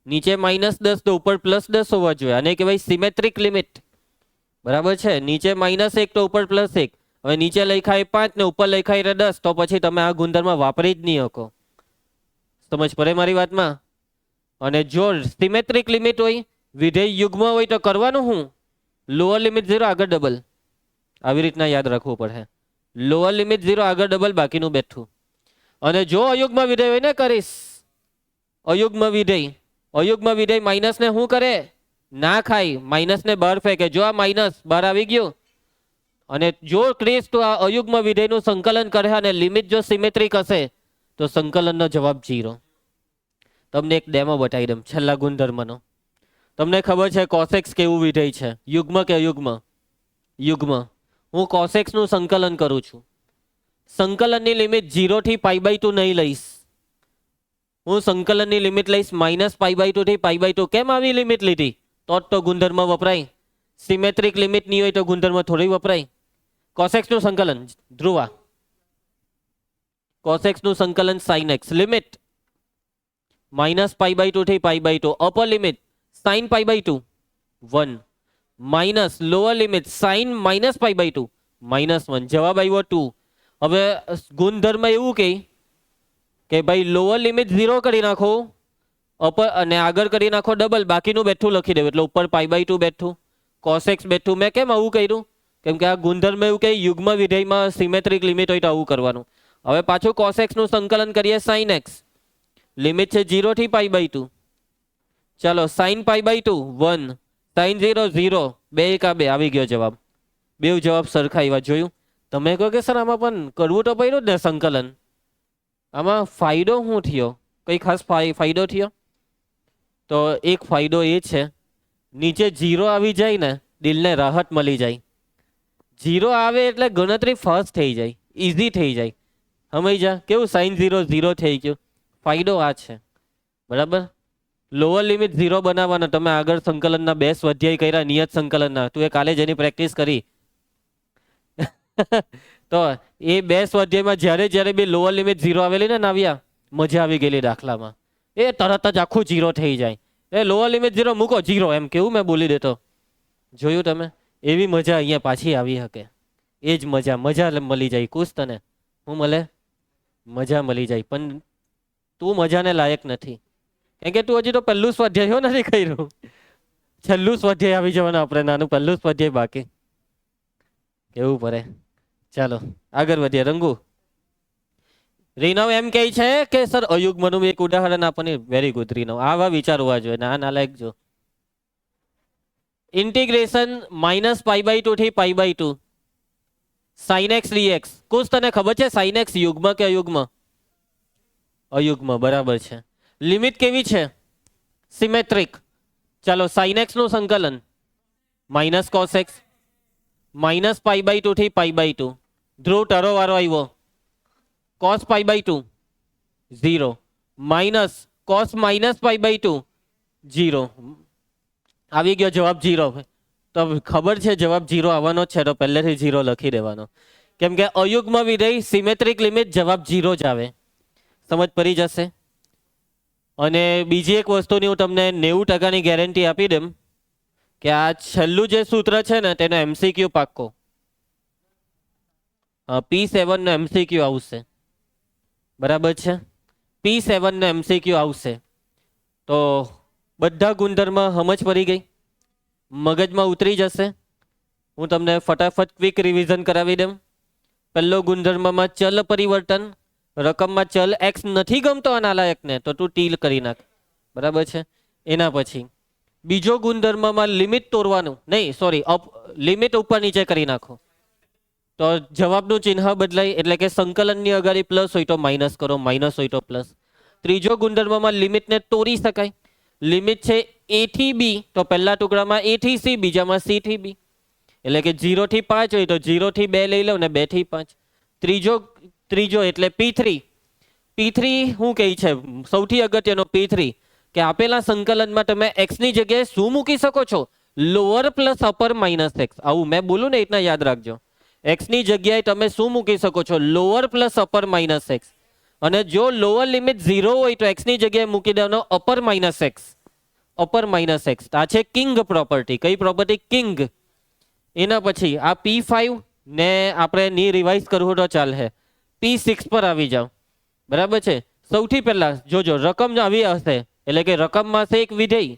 નીચે -10 તો ઉપર +10 હોવા જોઈએ. આને કહેવાય સિમેટ્રિક લિમિટ. બરાબર છે? નીચે -1 તો ઉપર +1. હવે નીચે લખાય 5 ને ઉપર લખાય 10 તો પછી તમે આ ગુણધર્મ વાપરી જ નહીં શકો. સમજ પડે મારી વાતમાં? અને જો સિમેટ્રિક લિમિટ હોય, વિધેય યુગ્મ હોય તો કરવાનું હું? લોઅર લિમિટ 0 આગળ ડબલ. આવી રીતના યાદ રાખવું પડે. લોઅર લિમિટ 0 આગળ ડબલ, બાકીનું બેઠું. અને જો અયુગ્મ વિધેય હોય ને કરીશ, અયુગ્મ વિધેય માઇનસ ને શું કરે? ના ખાય, માઇનસ ને બહાર ફેંકે. જો આ માઇનસ બહાર આવી ગયું અને જો ક્રિસ તો આ અયુગ્મ વિધેયનું સંકલન કરે અને લિમિટ જો સિમેટ્રિક હશે તો સંકલનનો જવાબ 0. તમને એક ડેમો બતાવી દઉં છેલ્લા ગુણધર્મનો. તમને ખબર છે cos x કેવું વિધેય છે? યુગ્મ કે અયુગ્મ? યુગ્મ. હું cos x નું સંકલન કરું છું. સંકલનની લિમિટ 0 થી π/2 નહીં લઈશ. હું સંકલનની લિમિટ લઈશ -π/2 થી π/2. કેમ આવી લિમિટ લીધી? તો ગુણધર્મ વપરાય. સિમેટ્રિક લિમિટ નહીં હોય તો ગુણધર્મ થોડી વપરાય. cos x નું સંકલન ધ્રુવા, cos x નું સંકલન sin x, લિમિટ -π/2 થી π/2, upper limit sin π/2 1 minus lower limit sin -π/2 -1. જવાબ આવ્યો 2. હવે ગુણધર્મ એવું કે ભાઈ લોઅર લિમિટ 0 કરી નાખો, અપર અને આગળ કરી નાખો ડબલ, બાકીનું બેઠું લખી દેવું એટલે ઉપર π/2 બેઠું, cos x બેઠું. મેં કેમ આવું કર્યું? કેમ કે આ ગુણધર્મ એવું કે યુગ્મ વિધેયમાં સિમેટ્રિક લિમિટ હોય તો આવું કરવાનું. હવે પાછું cos x નું સંકલન કરીએ sin x. લિમિટ છે 0 થી π/2. ચાલો sin π/2 1, sin 0 0, 2 1 2 આવી ગયો જવાબ. બે જવાબ સરખા આવ્યા. જોયું? તમે કહો કે સર આમાં પણ કરવું તો પડ્યું જ ને સંકલન. આમાં ફાયદો શું થયો? કઈ ખાસ ફાયદો થયો? તો એક ફાયદો એ છે, નીચે 0 આવી જાય ને દિલને રાહત મળી જાય. 0 આવે એટલે ગણતરી ફાસ્ટ થઈ જાય, ઇઝી થઈ જાય. સમજ્યા? કેવું sin 0 0 થઈ ગયું. ફાયદો આ છે. બરાબર? લોઅર લિમિટ 0 બનાવવાનો. તમે આગળ સંકલનના 2 સ્વાધ્યાય કર્યા નિયત સંકલનના. તું એ કાલે જેની પ્રેક્ટિસ કરી તો એ 2 સ્વાધ્યાયમાં જ્યારે બી લોઅર લિમિટ 0 આવેલી ને નાવ્યા, મજા આવી ગયેલી દાખલામાં. એ તરત જ આખું 0 થઈ જાય. એ લોઅર લિમિટ 0 મૂકો 0 એમ કેવું મેં બોલી દેતો. જોયું તમે? એવી મજા અહીંયા પાછી આવી શકે. એ જ મજા મળી જાય. કુશ તને હું મળે? મજા મળી જાય. પણ તું મજાને લાયક નથી, કેમ કે તું હજી તો પહેલું સ્વાધ્યાય નથી કર્યું. છેલ્લું સ્વાધ્યાય આવી જવાનું આપણે, નાનું પહેલું સ્વાધ્યાય બાકી. કેવું પડે. ચાલો આગળ વધીએ. રંગુ રીનવ એમ કહે છે કે સર અયુગ્મનું એક ઉદાહરણ આપણને. વેરી ગુડ રીનવ, આવા વિચાર હોવા જોઈએ. ના લાયક જો ઇન્ટિગ્રેશન -π/2 થી π/2 sin x dx. કુશ તને ખબર છે sin x યુગ્મ કે અયુગ્મ? અયુગ્મ. બરાબર છે. લિમિટ કેવી છે? સિમેટ્રિક. ચાલો sin x નું સંકલન -cos x -π/2 થી π/2. ધ્રુવ તારો વારો આવ્યો. cos π/2 0 minus cos -π/2 0. આવી ગયો જવાબ 0. તો ખબર છે જવાબ 0 આવવાનો જ છે તો પહેલેથી 0 લખી દેવાનો. કેમ કે અયુગ્મ વિધેય સિમેટ્રિક લિમિટ જવાબ 0 જ આવે. સમજ પડી જશે? અને બીજી એક વસ્તુની હું તમને 90% ગેરંટી આપી દઉં કે આ છેલ્લું જે સૂત્ર છે ને તેનો MCQ પાક્કો. P7 નો MCQ આવશે. બરાબર છે? P7 નો MCQ આવશે. તો બધા ગુણધર્મ સમજ પડી ગઈ, મગજમાં ઉતરી જશે. હું તમને ફટાફટ ક્વિક રિવિઝન કરાવી દઉં. પહેલો ગુણધર્મમાં ચલ પરિવર્તન, રકમમાં ચલ એક્સ નથી ગમતો આ નાલાયકને તો તું ટી કરી નાખ, બરાબર છે. એના પછી બીજો ગુણધર્મમાં લિમિટ તોડવાનું નહીં, સોરી લિમિટ ઉપર નીચે કરી નાખો તો જવાબનું ચિહ્ન બદલાય, એટલે કે સંકલનની અગાડી પ્લસ હોય તો માઇનસ કરો, માઇનસ હોય તો પ્લસ. ત્રીજો ગુણધર્મમાં લિમિટને તોડી શકાય. લિમિટ છે a થી b તો પહેલા ટુકડામાં a થી c, બીજામાં c થી b, એટલે કે 0 થી 5 હોય તો 0 થી 2 લઈ લો ને 2 થી 5. ત્રીજો એટલે p3 શું કહે છે સૌથી અગત્યનો p3 કે આપેલા સંકલનમાં તમે x ની જગ્યાએ શું મૂકી શકો છો? Lower plus upper minus x. આવું મેં બોલું ને એટલા યાદ રાખજો. x ની જગ્યાએ તમે શું મૂકી શકો છો? Lower plus upper minus x. અને જો લોઅર લિમિટ 0 હોય તો x ની જગ્યાએ મૂકી દેવાનો upper minus x. Upper minus x આ છે કિંગ પ્રોપર્ટી. કઈ પ્રોપર્ટી? કિંગ. એના પછી આ p5 ને આપણે ની રિવાઇઝ કરવું તો ચાલે. p6 પર આવી જાઓ, બરાબર છે. સૌથી પહેલા જોજો રકમ આવી હશે એટલે કે રકમમાં છે એક વિધેય,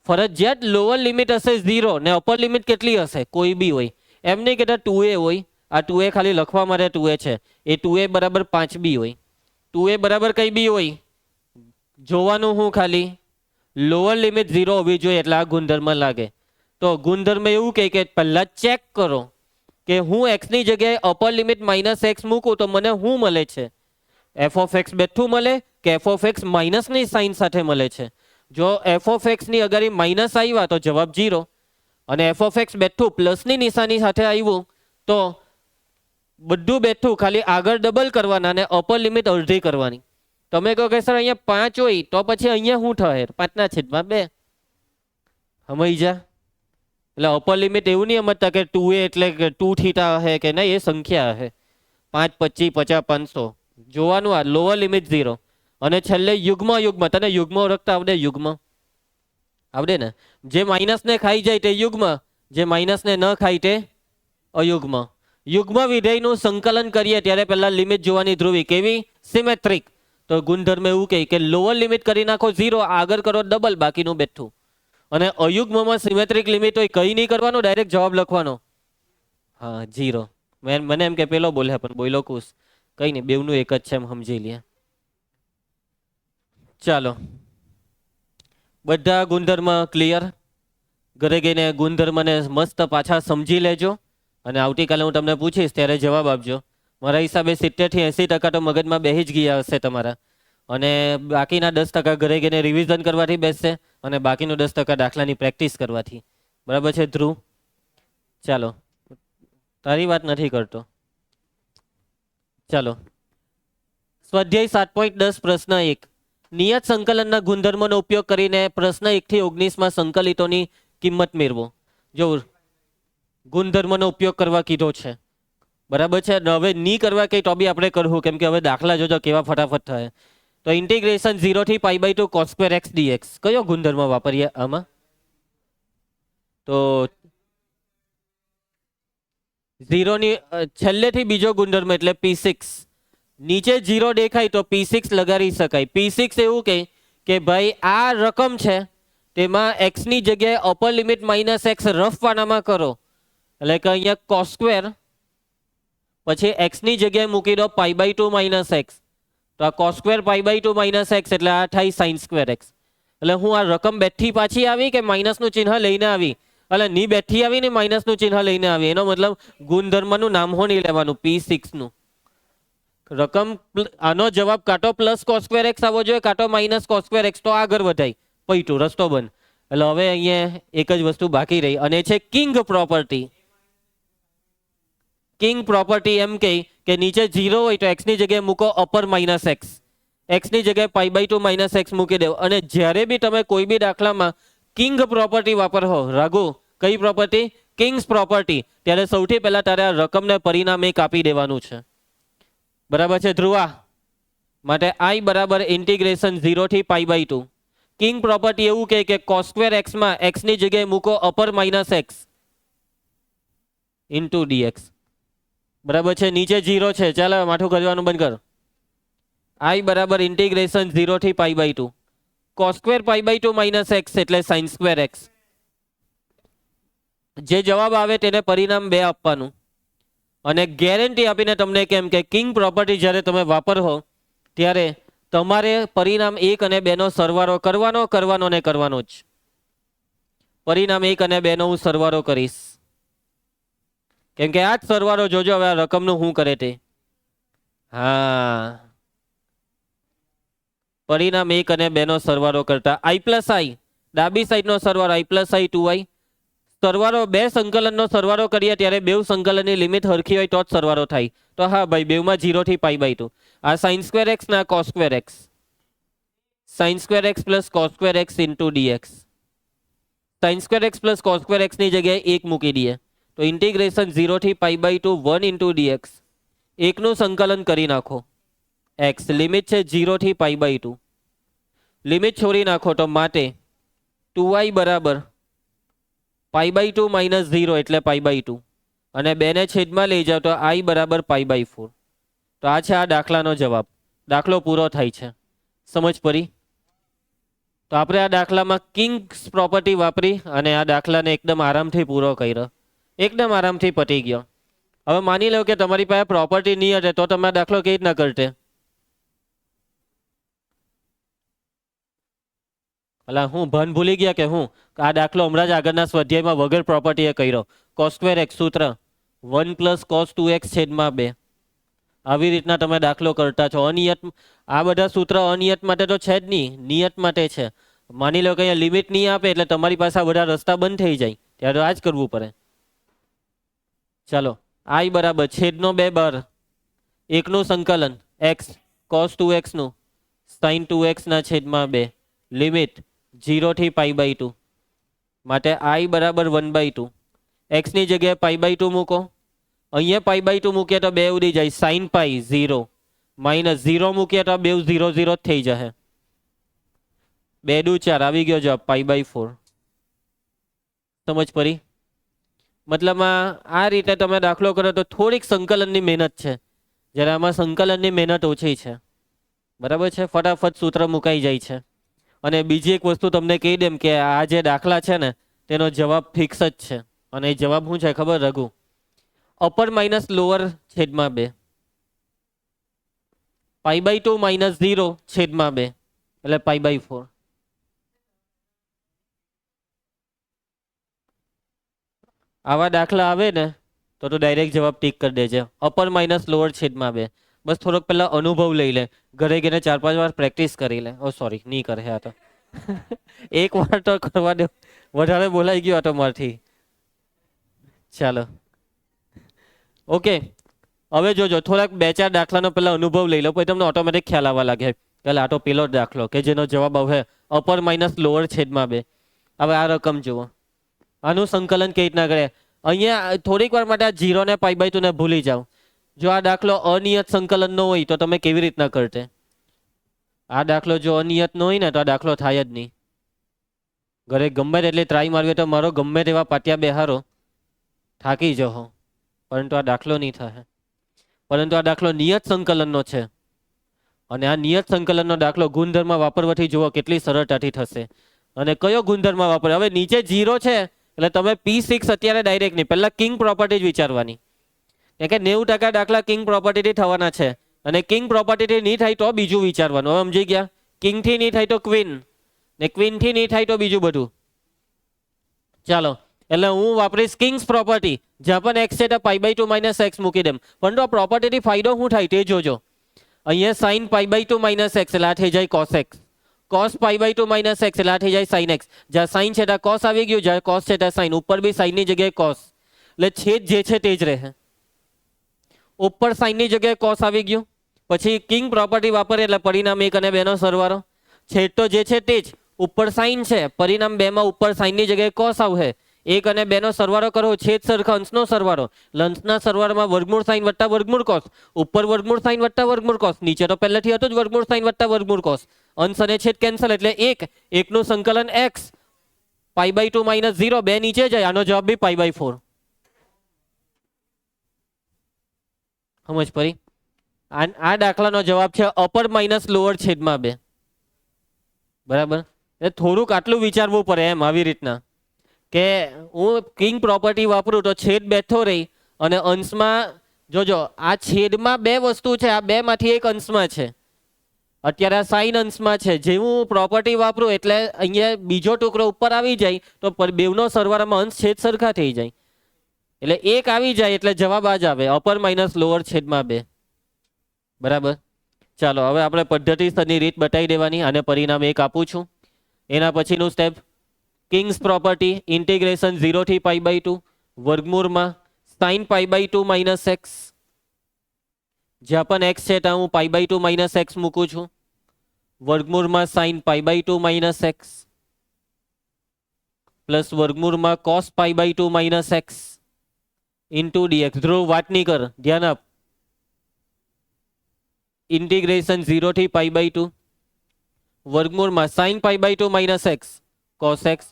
ફરજિયાત લોઅર લિમિટ હશે 0 ને અપર લિમિટ કેટલી હશે? કોઈ બી હોય. એમ નહીં કહેતા 2a હોય, આ 2a ખાલી લખવા માટે 2a છે, એ 2a બરાબર 5b હોય. 2a બરાબર કઈ બી હોય જોવાનું, હું ખાલી લોઅર લિમિટ 0 હોવી જોઈએ એટલે આ ગુણધર્મ લાગે. તો ગુણધર્મ એવું કહે કે પહેલા ચેક કરો કે હું x ની જગ્યાએ અપર લિમિટ માઇનસ એક્સ મૂકું તો મને શું મળે છે? એફ ઓફ એક્સ બેઠું મળે કે એફ ઓફ એક્સ માઇનસની સાઇન સાથે મળે છે? જો એફ ઓફ એક્સ ની અગાડી માઇનસ આવ્યા તો જવાબ 0, અને એફ ઓફ એક્સ બેઠું પ્લસની નિશાની સાથે આવ્યું તો બધું બેઠું ખાલી આગળ ડબલ કરવાના અને અપર લિમિટ અડધી કરવાની. તમે કહો કે સર અહીંયા 5 હોય તો પછી અહીંયા શું થાય? 5/2 સમજી જા. એટલે અપર લિમિટ એવું નહીં સમજતા કે 2a એટલે 2 થીટા હે કે નહીં, એ સંખ્યા હે. 5, 25, 50, 500 જોવાનું. આ લોઅર લિમિટ 0. અને છેલ્લે યુગ્મ. તને યુગ્મ ઓળખતા આવડે? યુગ્મ આવડે ને? જે માઇનસ ને ખાઈ જાય તે યુગ્મ, જે માઇનસ ને ન ખાય તે અયુગ્મ. યુગ્મ વિધેયનું સંકલન કરીએ ત્યારે પહેલા લિમિટ જોવાની ધ્રુવી. કેવી? સિમેટ્રિક. તો ગુણધર્મ એવું કહે કે લોઅર લિમિટ કરી નાખો 0, આગળ કરો ડબલ, બાકીનું બેઠું. અને અયુગ્મમાં સિમેટ્રિક લિમિટ હોય, કઈ નહીં કરવાનું, ડાયરેક્ટ જવાબ લખવાનો. હા 0. મને એમ કે પેલો બોલ્યા પણ બોલો કુશ, કઈ નહીં, બેવનું એક જ છે એમ સમજી લે. ચાલો બધા ગુણધર્મ ક્લિયર. ઘરે ગઈને ગુણધર્મને મસ્ત પાછા સમજી લેજો અને આવતીકાલે હું તમને પૂછીશ ત્યારે જવાબ આપજો. મારા હિસાબે 70 થી 80% તો મગજમાં બેસી જ ગયા હશે તમારા, અને બાકીના 10% ઘરે ગઈને રિવિઝન કરવાથી બેસશે અને બાકીનું 10% દાખલાની પ્રેક્ટિસ કરવાથી. બરાબર છે ધ્રુવ? ચાલો તારી વાત નથી કરતો. ચાલો સ્વાધ્યાય 7.10 પ્રશ્ન 1. નિયત સંકલનના ગુણધર્મોનો ઉપયોગ કરીને પ્રશ્ન 1 થી 19 સંકલિતોની કિંમત મેળવો. જો ગુણધર્મનો ઉપયોગ કરવા કીધો છે, બરાબર છે. હવે ની કરવા કઈ તો બી આપણે કરવું, કેમ કે હવે દાખલા જોજો કેવા ફટાફટ થાય. તો ઇન્ટિગ્રેશન 0 થી π/2 cos² x dx કયો ગુણધર્મ વાપરીએ આમાં? તો 0 ની છેલ્લેથી બીજો ગુણધર્મ એટલે p6. નીચે 0 દેખાય તો p6 લગાડી શકાય. p6 એવું કે ભાઈ આ રકમ છે તેમાં x ની જગ્યાએ upper limit minus x rough પાનામાં કરો, એટલે કે અહીંયા cos², પછી x ની જગ્યાએ મૂકી દો π/2 માઇનસ એક્સ, તો આ cos² π/2 માઇનસ એક્સ એટલે આ થાય sin² x. એટલે હું આ રકમ બેઠી પાછી આવી કે માઇનસનું ચિહ્ન લઈને આવી? એટલે ની બેઠી આવી ને માઇનસનું ચિહ્ન લઈને આવી. એનો મતલબ ગુણધર્મનું નામ હો નહીં લેવાનું, p6 નું. રકમ આનો જવાબ કાં તો પ્લસ cos² x આવવો જોઈએ કાં તો માઇનસ cos² x, તો આગળ વધાય પૈટું રસ્તો બંધ. એટલે હવે અહીંયા એક જ વસ્તુ બાકી રહી અને છે કિંગ પ્રોપર્ટી. કિંગ પ્રોપર્ટી એમ કે નીચે 0 હોય તો x ની જગ્યાએ મૂકો અપર માઇનસ એક્સ, x ની જગ્યાએ π/2 માઇનસ એક્સ મૂકી દેવો. અને જ્યારે બી તમે કોઈ બી દાખલામાં કિંગ પ્રોપર્ટી વાપરો, રાઘુ કઈ પ્રોપર્ટી? કિંગ્સ પ્રોપર્ટી, ત્યારે સૌથી પહેલા તારે આ રકમને પરિણામે કાપી દેવાનું છે. બરાબર છે ધ્રુવા? માટે i બરાબર ઇન્ટિગ્રેશન 0 થી π/2. કિંગ પ્રોપર્ટી એવું કે cos² x માં x ની જગ્યાએ મૂકો upper minus x into dx. બરાબર છે? નીચે 0 છે, ચાલો માથું કરવાનું બંધ કર. i બરાબર ઇન્ટિગ્રેશન 0 થી π/2 cos² π/2 માઇનસ એક્સ એટલે sin² x. જે જવાબ આવે તેને પરિણામ 2 આપવાનું. અને ગેરંટી આપીને તમને કેમ કે કિંગ પ્રોપર્ટી જ્યારે તમે વાપરો ત્યારે તમારે પરિણામ 1 અને 2 નો સરવાળો કરવાનો ને કરવાનો જ. પરિણામ 1 અને 2 નો હું સરવાળો કરીશ, કેમ કે આ જ સરવાળો જોજો હવે આ રકમનું શું કરે તે. હા, પરિણામ 1 અને 2 નો સરવાળો કરતા i પ્લસ આઈ, ડાબી સાઈડનો સરવાળો i પ્લસ આઈ 2i. સરવાળો બે સંકલનનો સરવાળો કરીએ ત્યારે બે સંકલનની લિમિટ હરખી હોય તો જ સરવાળો થાય. તો હા ભાઈ, બેવમાં 0 થી π/2. આ sin સ્ક્વેર એક્સ ના cos square x, sin square x plus cos square x into dx. sin square x plus cos square x ની જગ્યાએ 1 મૂકી દઈએ તો ઇન્ટિગ્રેશન 0 થી π/2 1 ઇન્ટુ dx. એકનું સંકલન કરી નાખો x, લિમિટ છે 0 થી π/2. લિમિટ છોડી નાખો તો માટે 2i બરાબર π/2 માઇનસ 0 એટલે π/2 અને 2 ને છેદમાં લઈ જાઓ તો i બરાબર π/4. તો આ છે આ દાખલાનો જવાબ. દાખલો પૂરો થાય છે. સમજ પડી? તો આપણે આ દાખલામાં કિંગ્સ પ્રોપર્ટી વાપરી અને આ દાખલાને એકદમ આરામથી પૂરો કર્યો. એકદમ આરામથી પતી ગયો. હવે માની લો કે તમારી પાસે પ્રોપર્ટી નહીં હશે તો તમે આ દાખલો કેવી રીતના કરતે? અલા હું ભાન ભૂલી ગયા કે હું આ દાખલો હમણાં જ આગળના સ્વાધ્યાયમાં વગર પ્રોપર્ટીએ કર્યો. cos સ્ક્વેર એક્સ સૂત્ર 1 પ્લસ cos 2x છેદમાં 2. આવી રીતના તમે દાખલો કરતા છો. અનિયત આ બધા સૂત્ર અનિયત માટે તો છે જ નહીં, નિયત માટે છે. માની લો કે અહીંયા લિમિટ નહીં આપે એટલે તમારી પાસે આ બધા રસ્તા બંધ થઈ જાય, ત્યારે આ જ કરવું પડે. ચાલો, i બરાબર છેદનો 2 બાર, એકનું સંકલન x cos 2x નું sin 2x ના છેદમાં 2, લિમિટ 0 થી π/2. માટે i બરાબર 1/2. x ની જગ્યાએ π/2 મૂકો. અહીંયા π/2 મૂકીએ તો 2 ઉડી જાય, sin π 0 માઇનસ 0 મૂકીએ તો 2 0 0 જ થઈ જશે. 2 દુ 4 આવી ગયો જવાબ π/4. સમજ પડી? મતલબમાં આ રીતે તમે દાખલો કરો તો થોડીક સંકલનની મહેનત છે, જ્યારે આમાં સંકલનની મહેનત ઓછી છે. બરાબર છે? ફટાફટ સૂત્ર મુકાઈ જાય છે. અને બીજી એક વસ્તુ તમને કહી દેમ કે આ જે દાખલા છે ને તેનો જવાબ ફિક્સ જ છે. અને એ જવાબ શું છે ખબર રઘુ? અપર માઇનસ લોઅર છેદમાં 2, π/2 માઇનસ 0 છેદમાં 2 એટલે π/4. આવા દાખલા આવે ને તો ડાયરેક્ટ જવાબ ટીક કરી દેજે. અપર માઇનસ લોઅર છેદમાં 2. બસ થોડોક પહેલા અનુભવ લઈ લે, ઘરે ગઈને 4-5 વાર પ્રેક્ટિસ કરી લે. ઓ સોરી, નહીં કરે આ તો. એક વાર તો કરવા દે, વધારે બોલાઈ ગયો તો મારથી. ચાલો ઓકે, હવે જોજો થોડાક 2-4 દાખલાનો પહેલા અનુભવ લઈ લો, પછી તમને ઓટોમેટિક ખ્યાલ આવવા લાગે કે આ તો પેલો જ દાખલો કે જેનો જવાબ આવે અપર માઇનસ લોઅર છેદમાં 2. હવે આ રકમ જુઓ, આનું સંકલન કેવી રીતના કરે? અહીંયા થોડીક વાર માટે આ 0 ને π/2 ને ભૂલી જાઓ. જો આ દાખલો અનિયત સંકલનનો હોય તો તમે કેવી રીતના કરતે? આ દાખલો જો અનિયત નો હોય ને તો આ દાખલો થાય જ નહીં. ઘરે ગમે તેટલી ટ્રાય મારવી તો મારો ગમે તેવા પાટિયા બેહારો, થાકી જહો, પરંતુ આ દાખલો નહીં થાય. પરંતુ આ દાખલો નિયત સંકલનનો છે અને આ નિયત સંકલનનો દાખલો ગુણધર્મ વાપરવાથી જુઓ કેટલી સરળતાથી થશે. અને કયો ગુણધર્મ વાપરે? હવે નીચે 0 છે એટલે તમે P6 અત્યારે ડાયરેક્ટ નહીં, પહેલા કિંગ પ્રોપર્ટી જ વિચારવાની. કેમ કે 90% દાખલા કિંગ પ્રોપર્ટીથી થવાના છે અને કિંગ પ્રોપર્ટીથી નહીં થાય તો બીજું વિચારવાનું. હવે સમજી ગયા? કિંગથી નહીં થાય તો ક્વીન, ને ક્વીનથી નહીં થાય તો બીજું બધું. ચાલો, એટલે હું વાપરીશ કિંગ્સ પ્રોપર્ટી. જ્યાં પણ x છે તો π/2 માઇનસ x મૂકી દેમ. પણ તો આ પ્રોપર્ટીથી ફાયદો શું થાય તે જોજો. અહીંયા sin π/2 માઇનસ x એટલે આ થઈ જાય cos x, cos π/2 minus x એટલે આ થઈ જાય sin x. જ્યાં sin છે ત્યાં cos આવી ગયું, જ્યાં cos છે ત્યાં sin, ઉપર બી sin ની જગ્યાએ cos, એટલે છેદ જે છે તે જ રહે. ઉપર sin ની જગ્યાએ cos આવી ગયું, પછી કિંગ પ્રોપર્ટી વાપરે એટલે પરિણામ 1 અને 2 નો સરવાળો. છેદ તો જે છે તે જ, ઉપર sin છે, પરિણામ 2 માં ઉપર sin ની જગ્યાએ cos આવશે. 1 અને 2 નો સરવાળો કરો, છેદ સરખા અંશનો સરવાળો. અંશના સરવાળામાં વર્ગમૂળ sin વત્તા વર્ગમૂળ cos, ઉપર વર્ગમૂળ sin વત્તા વર્ગમૂળ cos, નીચે તો પહેલેથી હતું જ વર્ગમૂળ sin વત્તા વર્ગમૂળ cos. અંશ અને છેદ કેન્સલ એટલે 1, 1 નું સંકલન x, π/2 માઇનસ 0, 2 નીચે જાય. આનો જવાબ બી π/4. સમજ પડી? આ દાખલાનો જવાબ છે અપર માઇનસ લોઅર છેદમાં 2. બરાબર? એ થોડુંક આટલું વિચારવું પડે એમ, આવી રીતના કે હું કિંગ પ્રોપર્ટી વાપરું તો છેદ બેઠો રહી અને અંશમાં જોજો આ છેદમાં 2 વસ્તુ છે, આ 2 માંથી એક અંશમાં છે. અત્યારે આ સાઈન અંશમાં છે, જેવું પ્રોપર્ટી વાપરું એટલે અહીંયા બીજો ટુકડો ઉપર આવી જાય તો બેવનો સરવાળામાં અંશ છેદ સરખા થઈ જાય, એટલે એક આવી જાય એટલે જવાબ આ જ આવે, અપર માઇનસ લોઅર છેદમાં 2. બરાબર. ચાલો હવે આપણે પદ્ધતિસરની રીત બતાવી દેવાની, આને પરિણામ 1 આપું છું. એના પછીનું સ્ટેપ કિંગ્સ પ્રોપર્ટી, ઇન્ટિગ્રેશન 0 થી π/2 વર્ગમૂળમાં sin π/2 માઇનસ એક્સ, જ્યાં પણ એક્સ છે ત્યાં હું π/2 માઇનસ એક્સ મૂકું છું, વર્ગમૂળમાં sin π/2 માઇનસ એક્સ પ્લસ વર્ગમૂળમાં cos π/2 minus x into dx. Dhruv વાત નહીં કર, ધ્યાન આપ. ઇન્ટિગ્રેશન 0 થી π/2 વર્ગમૂળમાં sin π/2 minus x cos x,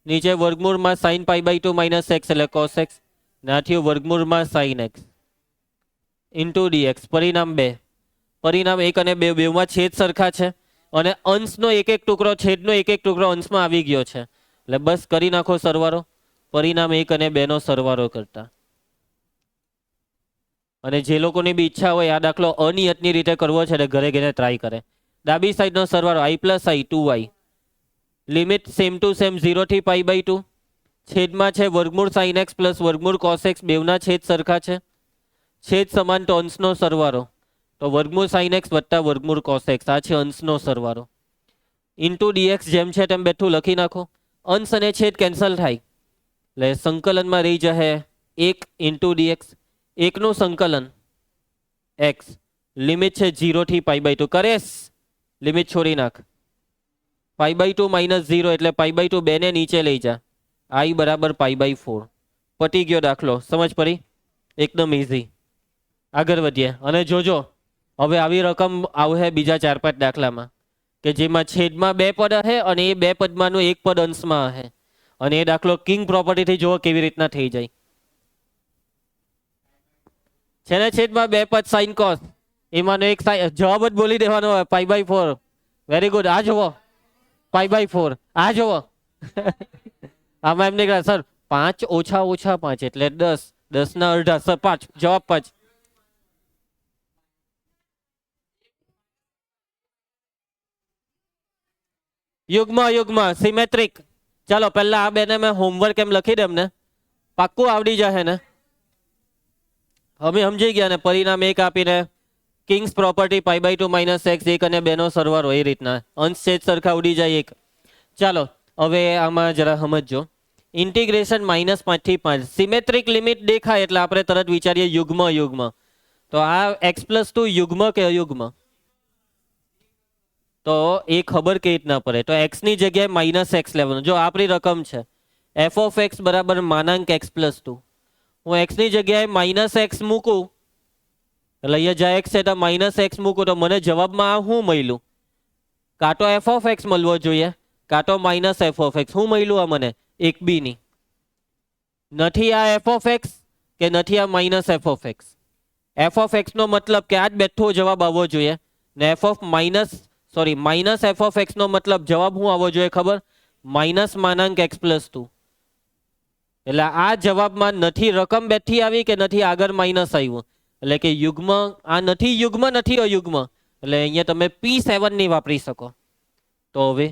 નીચે વર્ગમૂળમાં sin π/2 માઇનસ એક્સ એટલે cos એક્સ, નાથી વર્ગમૂળમાં sin એક્સ ઇન્ટુ ડીએક્સ. પરિણામ 2. પરિણામ 1 અને 2 બેવમાં છેદ સરખા છે અને અંશનો એક એક ટુકડો છેદનો એક એક ટુકડો અંશમાં આવી ગયો છે, એટલે બસ કરી નાખો સરવાળો. પરિણામ 1 અને 2 નો સરવાળો કરતા. અને જે લોકોની બી ઈચ્છા હોય આ દાખલો અનિયતની રીતે કરવો છે એટલે ઘરે ઘરે ટ્રાય કરે. ડાબી સાઈડનો સરવાળો i + i 2i, limit same to same 0 થી π/2, છેદમાં છે વર્ગમૂળ sin x પ્લસ વર્ગમૂળ cos x, બેવના છેદ સરખા છે, છેદ સમાન તો અંશનો સરવાળો, તો વર્ગમૂળ sin x વત્તા વર્ગમૂળ cos x, આ છે અંશનો સરવાળો ઇન્ટુ dx. જેમ છે તેમ બેઠું લખી નાખો. અંશ અને છેદ કેન્સલ થાય એટલે સંકલનમાં રહી જશે 1 ઇન્ટુ dx. 1 નું સંકલન x, લિમિટ છે 0 થી π/2, કરેશ લિમિટ છોડી નાખ, π/2 માઇનસ 0 એટલે π/2 2 ને નીચે લઈ જા, i બરાબર π/4. પટી ગયો દાખલો. સમજ પડી? એકદમ ઇઝી. આગળ વધીએ અને જોજો હવે આવી રકમ આવશે બીજા 4-5 દાખલામાં કે જેમાં છેદમાં 2 પદ હશે અને એ 2 પદમાંનું એક પદ અંશમાં હશે, અને એ દાખલો કિંગ પ્રોપર્ટીથી જુઓ કેવી રીતના થઈ જાય છે ને. છેદમાં 2 પદ sin cos, એમાંનો એક જવાબ જ બોલી દેવાનો હોય π/4. Very good. આ જુઓ π/4, આ જુઓ આમાં એમને કહે સર 5 ઓછા ઓછા 5 એટલે 10, 10 ના અડધા, સર 5, જવાબ 5. યુગ્મ યુગ્મ સિમેટ્રિક. ચાલો પહેલા આ બેને મેં હોમવર્ક એમ લખી દે, એમને પાક્કું આવડી જશે ને. અમે સમજી ગયા ને. પરિણામ 1 આપીને કિંગ્સ પ્રોપર્ટી π/2 માઇનસ એક્સ, 1 અને 2 નો સરવાળો, એ રીતના અંશ છેદ સરખા ઉડી જાય 1. ચાલો હવે આમાં જરા સમજો. ઇન્ટિગ્રેશન -5 થી 5, સિમેટ્રિક લિમિટ દેખાય એટલે આપણે તરત વિચારીએ યુગ્મ યુગ્મ. તો આ x+2 યુગ્મ કે અયુગ્મ? તો એ ખબર કેવી રીતના પડે? તો x ની જગ્યાએ -x લેવાનું. જો આપણી રકમ છે f(x) બરાબર માનાંક x+2, હું x ની જગ્યાએ -x મૂકું એટલે અહીંયા જ્યાં x છે ત્યાં -x મૂકું તો મને જવાબમાં આ શું મળ્યું? કાં તો f(x) મળવો જોઈએ, કાં તો -f(x). શું મળ્યું આ મને? એક બી ની. નથી આ f(x) કે નથી આ -f(x). f(x) નો મતલબ કે આ જ બેઠો જવાબ આવવો જોઈએ ને -f(x) નો મતલબ જવાબ શું આવવો જોઈએ ખબર? માનાંક x+2. એટલે આ જવાબમાં નથી રકમ બેઠી આવી કે નથી આગળ માઇનસ આવ્યું, એટલે કે યુગ્મ. આ નથી યુગ્મ નથી અયુગ્મ, એટલે અહીંયા તમે P7 નહીં વાપરી શકો. તો હવે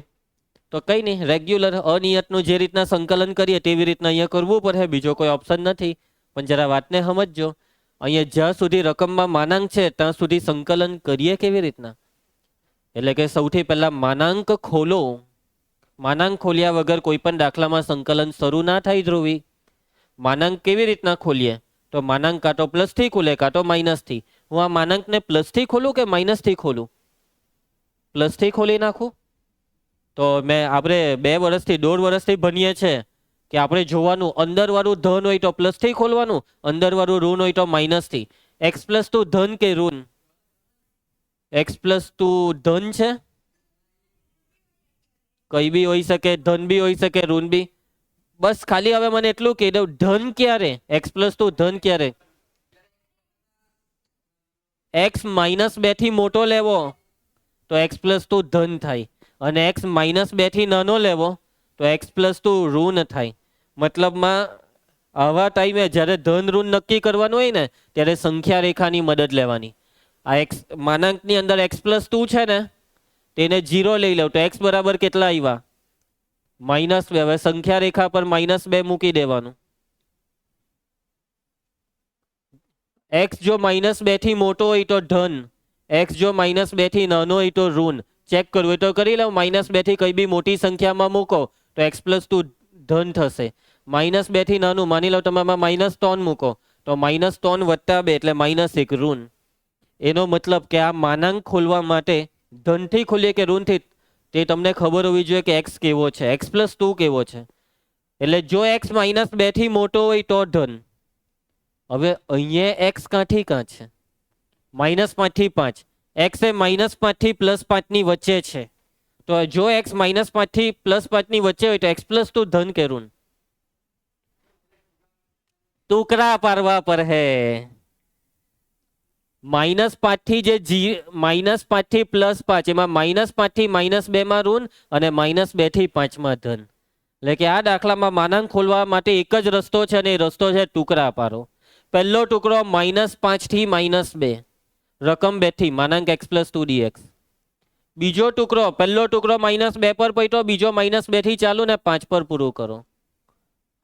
તો કઈ નહીં, રેગ્યુલર અનિયતનું જે રીતના સંકલન કરીએ તેવી રીતના અહીંયા કરવું પડે, બીજો કોઈ ઓપ્શન નથી. પણ જરા વાતને સમજજો, અહીંયા જ્યાં સુધી રકમમાં માનાંક છે ત્યાં સુધી સંકલન કરીએ કેવી રીતના? એટલે કે સૌથી પહેલા માનાંક ખોલો. માનાંક ખોલ્યા વગર કોઈ પણ દાખલામાં સંકલન શરૂ ના થાય ધ્રુવી. માનાંક કેવી રીતના ખોલીએ? તો માનાંક કાં તો પ્લસથી ખુલે કાં તો માઇનસથી. હું આ માનાંકને પ્લસથી ખોલું કે માઇનસથી ખોલું? પ્લસથી ખોલી નાખું. તો આપણે 2 વર્ષથી 1.5 વર્ષથી ભણીએ છીએ કે આપણે જોવાનું અંદરવાળું ધન હોય તો પ્લસથી ખોલવાનું, અંદરવાળું ઋણ હોય તો માઇનસથી. x+2 ધન કે ઋણ? x+2 ધન છે, કઈ બી હોઈ શકે, ધન બી હોઈ શકે, ઋણ બી. બસ ખાલી હવે મને એટલું કહી દઉં, ધન ક્યારે? x+2 ધન ક્યારે? x -2 થી મોટો લેવો તો x+2 ધન થાય, અને x -2 થી નાનો લેવો તો x+2 ઋણ થાય. મતલબમાં આવા ટાઈમે જ્યારે ધન ઋણ નક્કી કરવાનું હોય ને ત્યારે સંખ્યા રેખાની મદદ લેવાની. આ માનાંકની અંદર x+2 છે ને તેને 0 લઈ લઉં તો x બરાબર કેટલા આવ્યા? -2. હવે સંખ્યા રેખા પર -2 મૂકી દેવાનું. x જો -2 થી મોટો હોય તો ધન, x જો -2 થી નાનો હોય તો ઋણ. ચેક કરવું હોય તો કરી લઉં. -2 થી કઈ બી મોટી સંખ્યામાં મૂકો તો x + 2 ધન થશે. -2 થી નાનું માની લો તમે -3 મૂકો તો -3 + 2 એટલે -1 ઋણ. એનો મતલબ કે આ માનાંક ખોલવા માટે ધનથી ખોલીએ કે ઋણથી તે તમને ખબર હોવી જોઈએ કે x કેવો છે, x + 2 કેવો છે. એટલે જો x -2 થી મોટો હોય તો ધન. હવે અહીંયા x કાંથી કાં છે? -5 થી 5. x એ -5 થી +5 ની વચ્ચે છે. તો જો x -5 થી +5 ની વચ્ચે હોય તો x + 2 ધન કે ઋણ? ટુકડા પાડવા પર હે. -5 થી જે -5 થી +5 એમાં -5 થી -2 માં ઋણ અને -2 થી 5 માં ધન. એટલે કે આ દાખલામાં માનાંક ખોલવા માટે એક જ રસ્તો છે અને એ રસ્તો છે ટુકડા પાડો. પહેલો ટુકડો -5 થી -2 રકમ 2 થી માનાંક x + 2 dx. બીજો ટુકડો પહેલો ટુકડો -2 પર પૈટો, બીજો -2 થી ચાલુ ને 5 પર પૂરું કરો.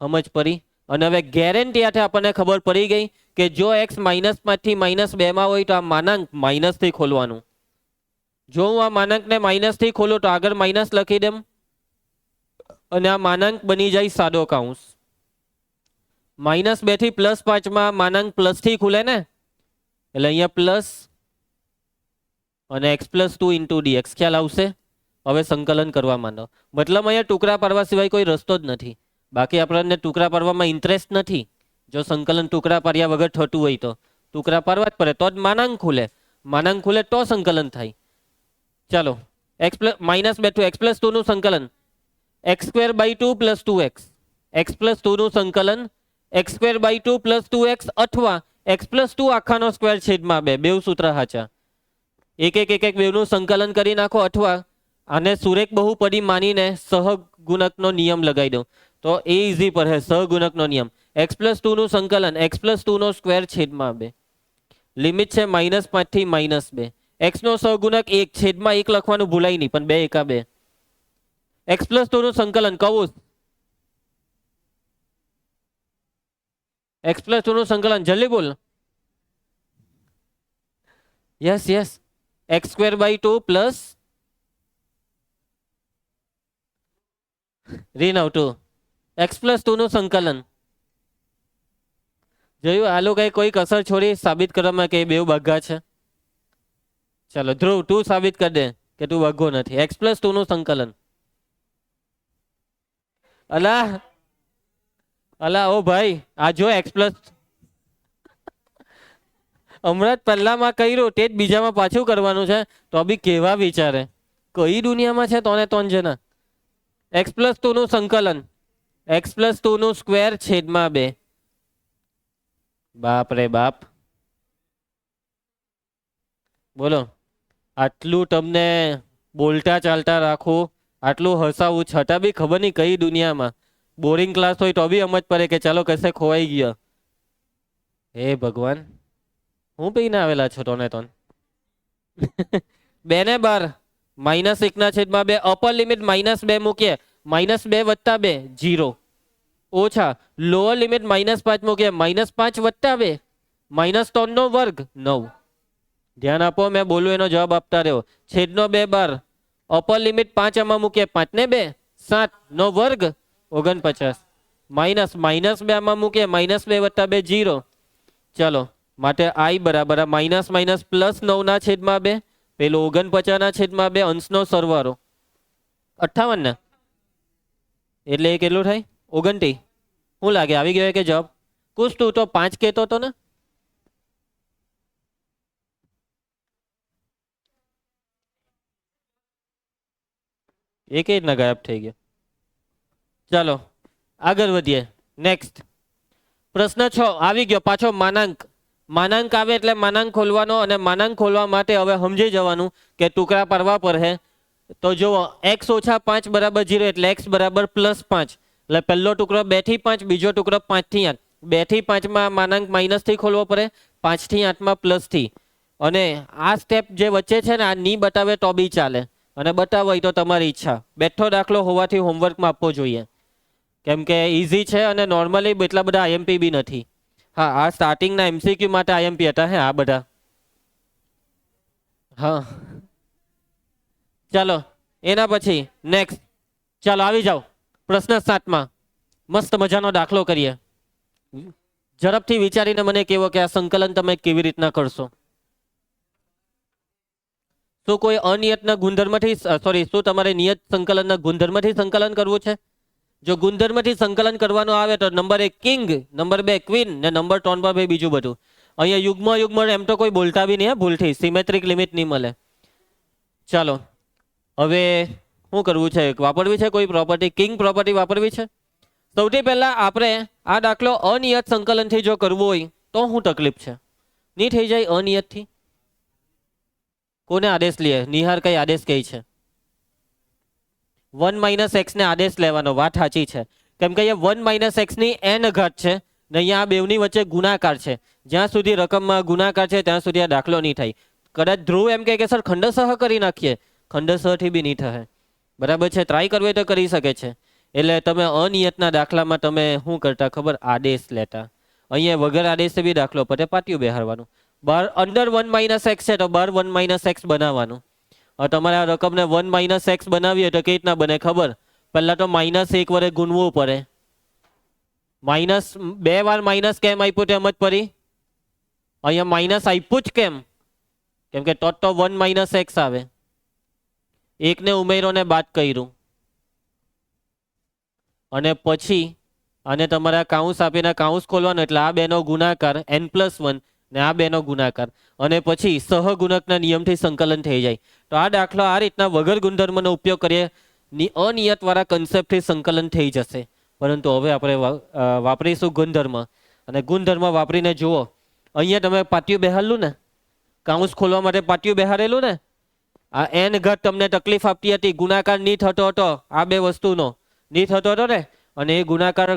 સમજ પડી? અને હવે ગેરંટી આથી આપણને ખબર પડી ગઈ કે જો x -5 થી -2 માં હોય તો આ માનાંક માઇનસ થી ખોલવાનું. જો હું આ માનાંકને માઇનસ થી ખોલું તો આગળ માઇનસ લખી દેમ અને આ માનાંક બની જાય સાદો કૌંસ. -2 થી +5 માં માનાંક પ્લસ થી ખુલે ને, એટલે અહીંયા પ્લસ અને x + 2 * dx. ખ્યાલ આવશે? હવે સંકલન કરવા માંડો. મતલબ અહીંયા ટુકડા પાડવા સિવાય કોઈ રસ્તો જ નથી. બાકી આપણને ટુકડા પાડવામાં ઇન્ટરેસ્ટ નથી. જો સંકલન ટુકડા પાડ્યા વગર થતું હોય તો ટુકડા પાડવા જ પડે તો જ માનાંક ખુલે. માનાંક ખુલે તો સંકલન થાય. ચાલો -2 થી x + 2 નું સંકલન x² / 2 + 2x. x + 2 નું સંકલન x² / 2 + 2x અથવા x + 2 આખાનો સ્ક્વેર છેદમાં 2. બેવ સૂત્ર સાચા. એક બેવનું સંકલન કરી નાખો અથવા આને સુરેખ બહુપદી માનીને સહગુણકનો નિયમ લગાવી દો તો એ ઇઝી પર હે. સહગુણકનો નિયમ x + 2 નું સંકલન x + 2 નો સ્ક્વેર છેદમાં 2. લિમિટ છે -5 થી -2. x નો સહગુણક 1 છેદમાં 1 લખવાનું ભૂલાય નહીં પણ 2 × 2. x + 2 નું સંકલન કૌંસ x + 2 નું સંકલન જલ્દી બોલ. યસ x² / 2 પ્લસ x + 2 નું સંકલન. જોયું આ લોકોએ કોઈ કસર છોડી સાબિત કરવામાં કે બેવ બગ્ગા છે. ચાલો ધ્રુવ તું સાબિત કરી દે કે તું બગ્ગો નથી. x + 2 નું સંકલન. અલા ઓ ભાઈ આ જો x + હમણાં જ પહેલામાં કર્યું તે જ બીજામાં પાછું કરવાનું છે તો બી કેવા વિચારે. કઈ દુનિયામાં છે તોને તોન જણા. x + 2 નું સંકલન x + 2 નું સ્ક્વેર છેદમાં 2. બાપ રે બાપ. બોલો આટલું તમને બોલતા ચાલતા રાખું, આટલું હસાવું છતાં બી ખબર નહીં કઈ દુનિયામાં. બોરિંગ ક્લાસ હોય તો બી સમજ પડે કે ચાલો કશે ખોવાઈ ગયા. હે ભગવાન હું પીને આવેલા છો તોને તોન. 2 ને 12 -1/2 અપર લિમિટ -2 મૂકીએ -2 + 2 0 ઓછા લોઅર લિમિટ -5 મૂકીએ -5 + 2 -3 નો વર્ગ 9. ધ્યાન આપો મેં બોલું એનો જવાબ આપતા રહ્યો. છેદનો 2 12 અપર લિમિટ 5 આમાં મૂકીએ 5 ને 2 7 નો વર્ગ 49 -2 આમાં મૂકીએ -2 + 2 0. ચલો માટે i બરાબર -+ +9 છેદમાં 2 પેલો 49 છેદમાં 2 અંશનો સરવાળો 58 ને એટલે એ કેટલું થાય 29. શું લાગે આવી ગયો કે જવાબ? કુછ તું તો 5 કહેતો હતો ને. એ કઈ રીતના ગાયબ થઈ ગયો? ચાલો આગળ વધીએ. નેક્સ્ટ પ્રશ્ન 6 આવી ગયો પાછો માનાંક. માનાંક આવે એટલે માનાંક ખોલવાનો અને માનાંક ખોલવા માટે હવે સમજી જવાનું કે ટુકડા પાડવા પર હે. તો જુઓ x - 5 = 0 એટલે x બરાબર +5. એટલે પહેલો ટુકડો 2 થી 5, બીજો ટુકડો 5 થી 8. 2 થી 5 માં માનાંક માઇનસ થી ખોલવો પડે, 5 થી 8 માં પ્લસ થી. અને આ સ્ટેપ જે વચ્ચે છે ને આ ની બતાવે તો બી ચાલે. અને બતાવો હોય તો તમારી ઈચ્છા. બેઠો દાખલો હોવાથી હોમવર્કમાં આપવો જોઈએ, કેમ કે ઇઝી છે અને નોર્મલી એટલા બધા આઈએમપી બી નથી. હા, આ સ્ટાર્ટિંગના એમસીક્યુ માટે આઈએમપી હતા હે આ બધા. હા ચાલો એના પછી નેક્સ્ટ. ચાલો આવી જાઓ પ્રશ્ન 7માં. મસ્ત મજાનો દાખલો કરીએ. ઝડપથી વિચારીને મને કહેવો કે આ સંકલન તમે કેવી રીતના કરશો. શું કોઈ અનિયતના ગુણધર્મથી શું તમારે નિયત સંકલનના ગુણધર્મથી સંકલન કરવું છે? જો ગુણધર્મથી સંકલન કરવાનું આવે તો નંબર 1 કિંગ, નંબર 2 ક્વીન ને નંબર 3 પર ભાઈ બીજું બધું. અહીંયા યુગ્મ એમ તો કોઈ બોલતા બી નહીં, ભૂલથી સિમેટ્રિક લિમિટ નહીં મળે. ચાલો હવે શું કરવું છે? વાપરવી છે કોઈ પ્રોપર્ટી? કિંગ પ્રોપર્ટી વાપરવી છે. સૌથી પહેલા આપણે આ દાખલો અનિયત સંકલનથી જો કરવો હોય તો શું તકલીફ છે? નહીં થઈ જાય અનિયતથી? કોને આદેશ લે? નિહાર કઈ આદેશ કઈ છે? 1 - x ને આદેશ લેવાનો. વાત સાચી છે, કેમ કે અહીંયા 1 - x ની n ઘાત છે ને અહીંયા આ બેવની વચ્ચે ગુણાકાર છે. જ્યાં સુધી રકમમાં ગુણાકાર છે ત્યાં સુધી આ દાખલો નહીં થાય. કદાચ ધ્રુવ એમ કે સર ખંડસહ કરી નાખીએ, ખંડસહથી બી નહીં થાય. બરાબર છે, ટ્રાય કરવી તો કરી શકે છે. એટલે તમે અનિયતના દાખલામાં તમે શું કરતા ખબર? આદેશ લેતા. અહીંયા વગર આદેશે બી દાખલો પતે, પાટિયું બેહારવાનું. બાર અંડર 1 - x છે તો બાર 1 - x બનાવવાનું. હવે તમારે આ રકમને 1 - x બનાવીએ તો કેવી રીતના બને ખબર? પહેલા તો -1 વડે ગુણવું પડે. બે વાર માઇનસ કેમ આપ્યું તેમ જ પડી? અહીંયા માઇનસ આપ્યું જ કેમ? કેમ કે તો 1 - x આવે. એકને ઉમેરો ને બાદ કર્યું અને પછી અને તમારા કાઉન્સ આપીને કાઉન્સ ખોલવાનું એટલે આ બેનો ગુણાકાર n+1 ને આ બેનો ગુણાકાર અને પછી સહગુણકના નિયમથી સંકલન થઈ જાય. તો આ દાખલો આ રીતના વગર ગુણધર્મનો ઉપયોગ કરીએ અનિયત વાળા કન્સેપ્ટથી સંકલન થઈ જશે. પરંતુ હવે આપણે વાપરીશું ગુણધર્મ. અને ગુણધર્મ વાપરીને જુઓ. અહીંયા તમે પાટિયું બેહારેલું ને, કાઉન્સ ખોલવા માટે પાટિયું બેહારેલું ને. આ n ઘાત તમને તકલીફ આપતી હતી, ગુણાકાર નહીં થતો હતો, આ બે વસ્તુનો નહીં થતો હતો ને, અને એ ગુણાકાર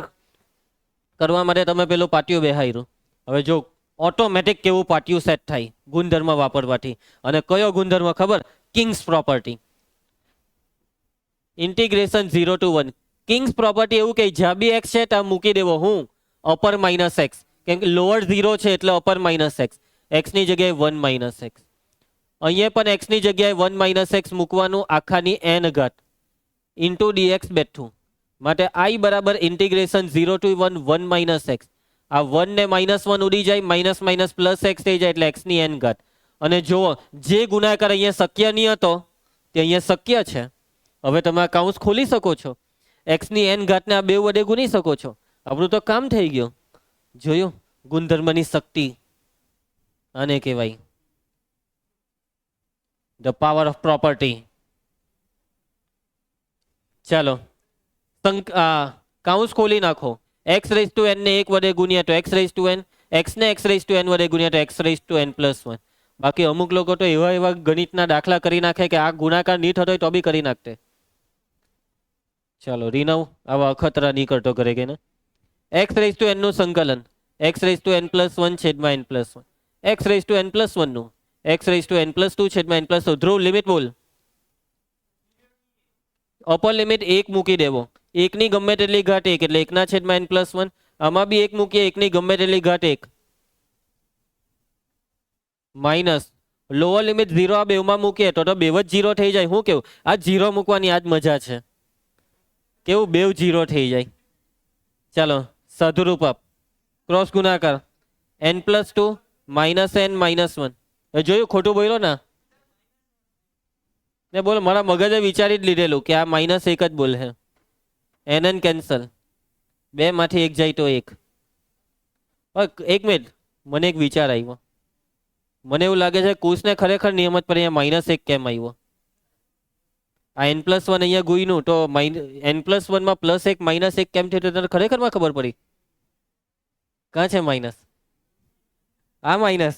કરવા માટે તમે પેલું પાટિયું બેહાર્યું. હવે જો ઓટોમેટિક કેવું પાટિયું સેટ થાય ગુણધર્મ વાપરવાથી. અને કયો ગુણધર્મ ખબર? Kings property. Integration 0 to 1. Kings property એવું કે જ્યાં બી x છે ત્યાં મૂકી દેવો હું અપર -x, કેમ કે લોઅર 0 છે એટલે અપર -x. x ની જગ્યાએ 1 - x. અહીંયા પણ x ની જગ્યાએ 1 - x મૂકવાનું, આખાની n ઘાત ઇન્ટુ dx બેઠું. માટે i બરાબર ઇન્ટિગ્રેશન 0 to 1 1 - x. આ 1 ને -1 ઉડી જાય, માઇનસ પ્લસ x થઈ જાય એટલે x ની n ઘાત. અને જુઓ જે ગુણાકાર અહીંયા શક્ય નહીં હતો તે અહીંયા શક્ય છે. હવે તમે આ કાઉન્સ ખોલી શકો છો, x ની n ઘાતને આ બે વડે ગુણી શકો છો. આપણું તો કામ થઈ ગયું. જોયું ગુણધર્મની શક્તિ? આને કહેવાય ધ પાવર ઓફ પ્રોપર્ટી. ચાલો કાઉન્સ ખોલી નાખો. x⁻n ને 1 વડે ગુણ્યા તો x⁻n, x ને x⁻n વડે ગુણ્યા તો x⁻n+1. બાકી અમુક લોકો તો એવા ગણિતના દાખલા કરી નાખે કે આ ગુણાકાર નહીં થતો હોય તો બી કરી નાખતે. ચાલો રીનવ આવા અખતરા નહીં કરતો ઘરે કે ને. x⁻n નું સંકલન x⁻n+1 છેદમાં n+1, x⁻n+1 નું x⁻n+2 છેદમાં n+2. ધ્રુવ લિમિટ બોલ. અપર લિમિટ 1 મૂકી દેવો. 1 ની ગમે તેટલી ઘાત 1 એટલે 1 ના છેદમાં n+1. આમાં બી 1 મૂકીએ, 1 ની ગમે તેટલી ઘાત 1 માઇનસ લોઅર લિમિટ 0 આ બેવમાં મૂકીએ તો બેવ જ 0 થઈ જાય. શું કેવું? આ 0 મૂકવાની આજ મજા છે. કેવું? બેવ 0 થઈ જાય. ચાલો સાદુરૂપ આપ. ક્રોસ ગુણાકાર n+2 -n -1. જોયું ખોટું બોલ્યો ને બોલો, મારા મગજે વિચારી જ લીધેલું કે આ -1 જ બોલે છે. n કેન્સલ, 2 માંથી 1 જાય તો 1. એક મિનિટ, મને એક વિચાર આવ્યો. મને એવું લાગે છે કુશને ખરેખર નિયમ જ પર અહીંયા -1 કેમ આવ્યો? આ n+1 અહીંયા ગુઈનું તો n+1 માં +1 -1 કેમ થયું તને ખરેખર માં ખબર પડી? ક્યાં છે માઇનસ? આ માઇનસ.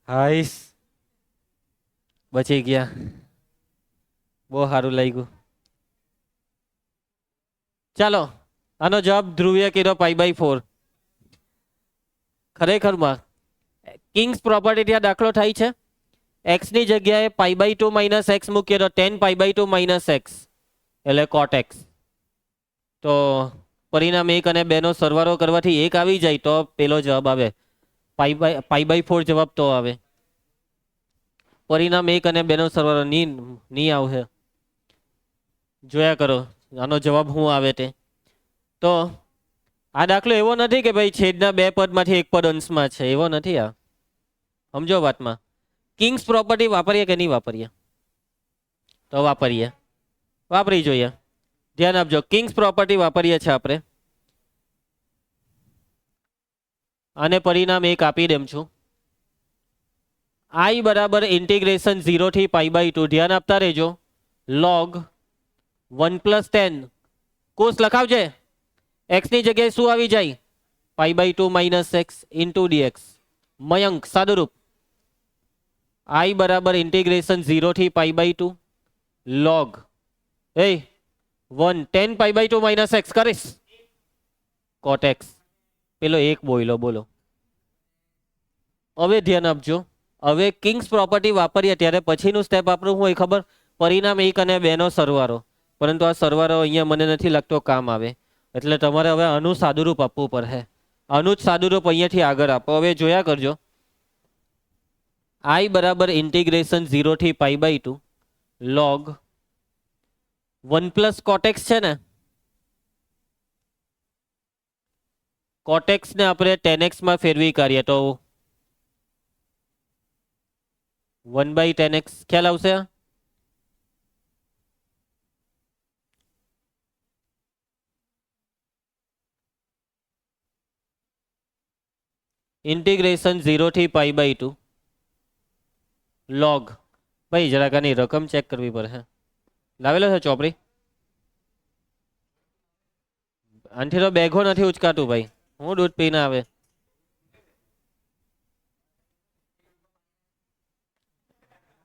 હાઈસ બચી ગયા. બહુ સારું લાગ્યું. ચાલો આનો જવાબ ધ્રુવીય કીધો π/4. ખરેખરમાં કિંગ્સ પ્રોપર્ટીથી આ દાખલો થાય છે. x ની જગ્યાએ π/2 માઇનસ એક્સ મૂકીએ તો tan π/2 માઇનસ એક્સ એટલે cot x. તો પરિણામ 1 અને 2 નો સરવાળો કરવાથી 1 આવી જાય તો પેલો જવાબ આવે. π/4 જવાબ તો આવે. પરિણામ 1 અને 2 નો સરવાળો નહીં આવશે. જોયા કરો આનો જવાબ શું આવે તે. તો આ દાખલો એવો નથી કે ભાઈ છેદના બે પદમાંથી એક પદ અંશમાં છે, એવો નથી. આ સમજો વાતમાં. કિંગ્સ પ્રોપર્ટી વાપરીએ કે નહીં વાપરીએ? તો વાપરી જોઈએ. ધ્યાન આપજો, કિંગ્સ પ્રોપર્ટી વાપરીએ છીએ આપણે. આને પરિણામ 1 આપી દેમ છું. I બરાબર ઇન્ટિગ્રેશન 0 થી π/2. ધ્યાન આપતા રહેજો. log 1 + 10 cos લખાવજે. x ની જગ્યાએ શું આવી જાય? π/2 minus x into dx. Mayank સાદુરૂપ. I બરાબર ઇન્ટિગ્રેશન 0 થી π/2 log 1 10 π/2 માઇનસ એક્સ કરીશ cot x. પેલો એક બોલો. હવે ધ્યાન આપજો. હવે કિંગ્સ પ્રોપર્ટી વાપરીએ ત્યારે પછીનું સ્ટેપ આપણું હોય ખબર? પરિણામ 1 અને 2 નો સરવાળો. પરંતુ આ સરવાળો અહીંયા મને નથી લાગતો કામ આવે, એટલે તમારે હવે આનું સાદુરૂપ આપવું પડશે. આનું જ સાદુરૂપ અહીંયાથી આગળ આપો. હવે જોયા કરજો. I બરાબર ઇન્ટિગ્રેશન 0 થી π/2 log 1 + cot x છે ને, cot x ને આપણે tan x માં ફેરવી કાઢીએ તો 1/tan x ખ્યાલ આવશે? ઇન્ટિગ્રેશન 0 થી π/2 log, ભાઈ જરાક આની રકમ ચેક કરવી પડશે. લાવેલો છે ચોપડી? આનથી તો બેગો નથી ઉચકાતું ભાઈ. હું દૂધ પીને આવે.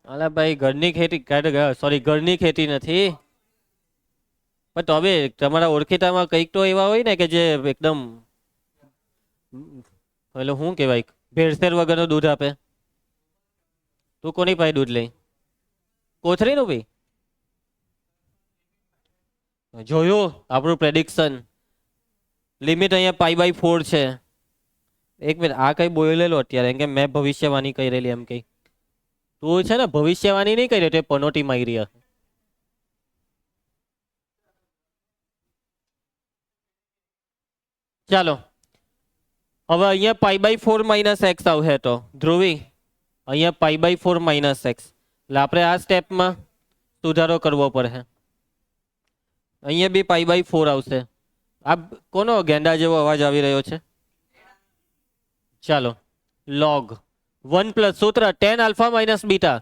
અલા ભાઈ ઘરની ખેતી નથી. પણ તો હવે તમારા ઓળખીતામાં કંઈક તો એવા હોય ને કે જે એકદમ એટલે શું કહેવાય, ભેળસેળ વગરનું દૂધ આપે. તું કોની પાસે દૂધ લઈ? કોથળીનું ભાઈ? જોયું આપણું પ્રેડિક્શન. લિમિટ અહીંયા π/4 છે. એક મિનિટ, આ કઈ બોલેલો અત્યારે એમ કે મેં ભવિષ્યવાણી કહી રહેલી એમ કઈ. તું છે ને ભવિષ્યવાણી નહીં કરી રહ્યો, પનોટી મારી રહ્યા. ચાલો હવે અહીંયા π/4 માઇનસ એક્સ આવશે તો ધ્રુવી અહીંયા π/4 માઇનસ એક્સ. એટલે આપણે આ સ્ટેપમાં સુધારો કરવો પડશે. અહીંયા બી π/4 આવશે. આ કોનો ગેંડા જેવો અવાજ આવી રહ્યો છે? ચાલો log 1 + સૂત્ર tan alpha minus beta,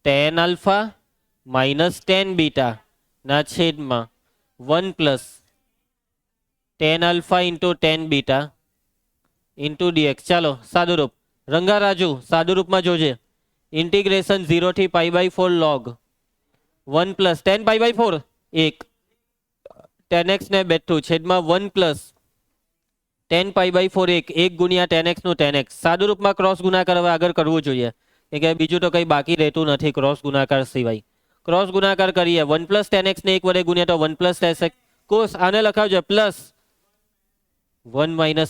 tan alpha minus tan beta ના છેદમાં 1 + tan alpha into tan beta into dx. ચાલો સાદુરૂપ. રંગારાજુ સાદુરૂપમાં જોજે. ઇન્ટિગ્રેશન 0 થી π/4 log 1 + tan π/4 1 tan x ને બેઠું છેદમાં 1 + tan π/4 1 ગુણ્યા tan x નું tan x. સાદુરૂપમાં ક્રોસ ગુણાકાર હવે આગળ કરવું જોઈએ, કે બીજું તો કંઈ બાકી રહેતું નથી ક્રોસ ગુણાકાર સિવાય. ક્રોસ ગુણાકાર કરીએ 1 + tan x ને 1 વડે ગુણ્યા તો 1 + tan x કોસ. આને લખાવજો +1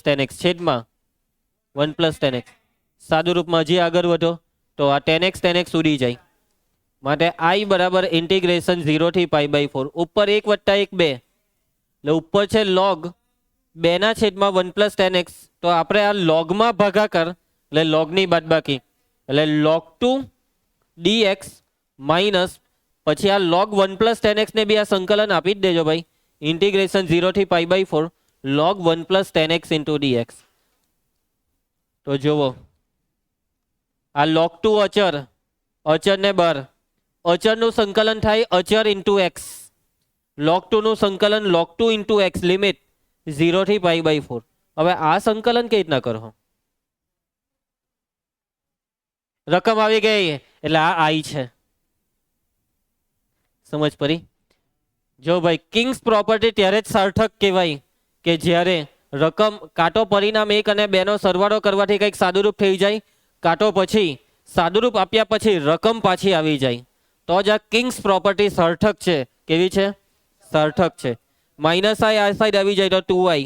- tan x છેદમાં 1 + tan x. સાદુરૂપમાં હજી આગળ વધો તો આ tan x ઉડી જાય. માટે I બરાબર ઇન્ટિગ્રેશન 0 થી π/4 ઉપર 1 + 1 2 એટલે ઉપર છે log 2 ના છેદમાં 1 + tan x. તો આપણે આ લોગમાં ભાગાકાર એટલે લોગની બાદબાકી એટલે log 2 dx માઇનસ પછી આ log 1 + tan x ને બી આ સંકલન આપી જ દેજો ભાઈ. ઇન્ટિગ્રેશન 0 થી π/4 log 1 + tan x into dx. તો જુઓ આ log 2 અચર ને બાર, અચરનું સંકલન થાય અચર ઇન્ટુ એક્સ. log 2 નું સંકલન log 2 ઇન્ટુ એક્સ લિમિટ 0 થી π/4. હવે આ સંકલન કઈ રીતના કરો? રકમ આવી ગઈ એટલે આ I છે. સમજ પડી? જો ભાઈ કિંગ્સ પ્રોપર્ટી ત્યારે જ સાર્થક કહેવાય કે જ્યારે રકમ કાં તો પરિણામ 1 અને 2 નો સરવાળો કરવાથી કંઈક સાદુરૂપ થઈ જાય, કાં તો પછી સાદુરૂપ આપ્યા પછી રકમ પાછી આવી જાય તો જ આ કિંગ્સ પ્રોપર્ટી સાર્થક છે. કેવી છે? સાર્થક છે. માઇનસ આઈ આ સાઈડ આવી જાય તો 2i.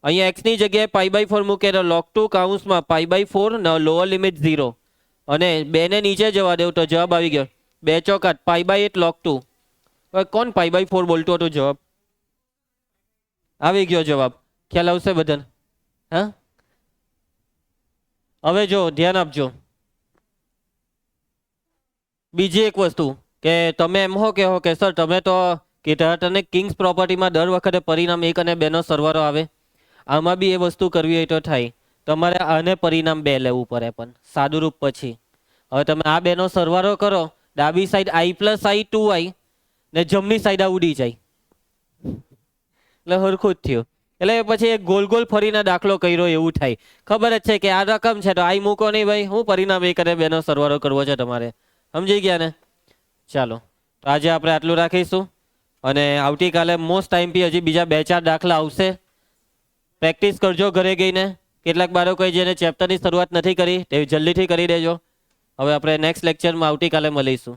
અહીંયા x ની જગ્યાએ π/4 મૂકે તો log2 કૌંસમાં π/4 લોઅર લિમિટ 0 અને 2 ને નીચે જવા દેવું તો જવાબ આવી ગયો 2 ચોક 8 π/8 log2. હવે કોણ π/4 બોલતું હતું? જવાબ આવી ગયો. જવાબ ખ્યાલ આવશે બધાને? હા, હવે જો ધ્યાન આપજો. બીજી એક વસ્તુ કે તમે એમ કહો કે સર તમે તો કીધા તને કિંગ્સ પ્રોપર્ટીમાં દર વખતે પરિણામ 1 અને 2 નો સરવાળો આવે. આમાં બી એ વસ્તુ કરવી હોય તો થાય. તમારે આને પરિણામ 2 લેવું પડે પણ સાદુરૂપ પછી. હવે તમે આ 2 નો સરવાળો કરો, ડાબી સાઈડ i + i 2i ને જમણી સાઈડ આ ઉડી જાય એટલે હરખું જ થયું. એટલે પછી એક ગોલ ગોલ ફરીને દાખલો કર્યો એવું થાય. ખબર જ છે કે આ રકમ છે તો આઈ મૂકો નહીં ભાઈ, હું પરિણામ 1 અને 2 નો સરવાળો કરવો છે તમારે. સમજી ગયા ને? ચાલો, તો આજે આપણે આટલું રાખીશું અને આવતીકાલે મોસ્ટ ટાઈમથી હજી બીજા 2-4 દાખલા આવશે. પ્રેક્ટિસ કરજો ઘરે ગઈને. કેટલાક બાળકોએ જેને ચેપ્ટરની શરૂઆત નથી કરી તે જલ્દીથી કરી દેજો. હવે આપણે નેક્સ્ટ લેક્ચરમાં આવતીકાલે મળીશું.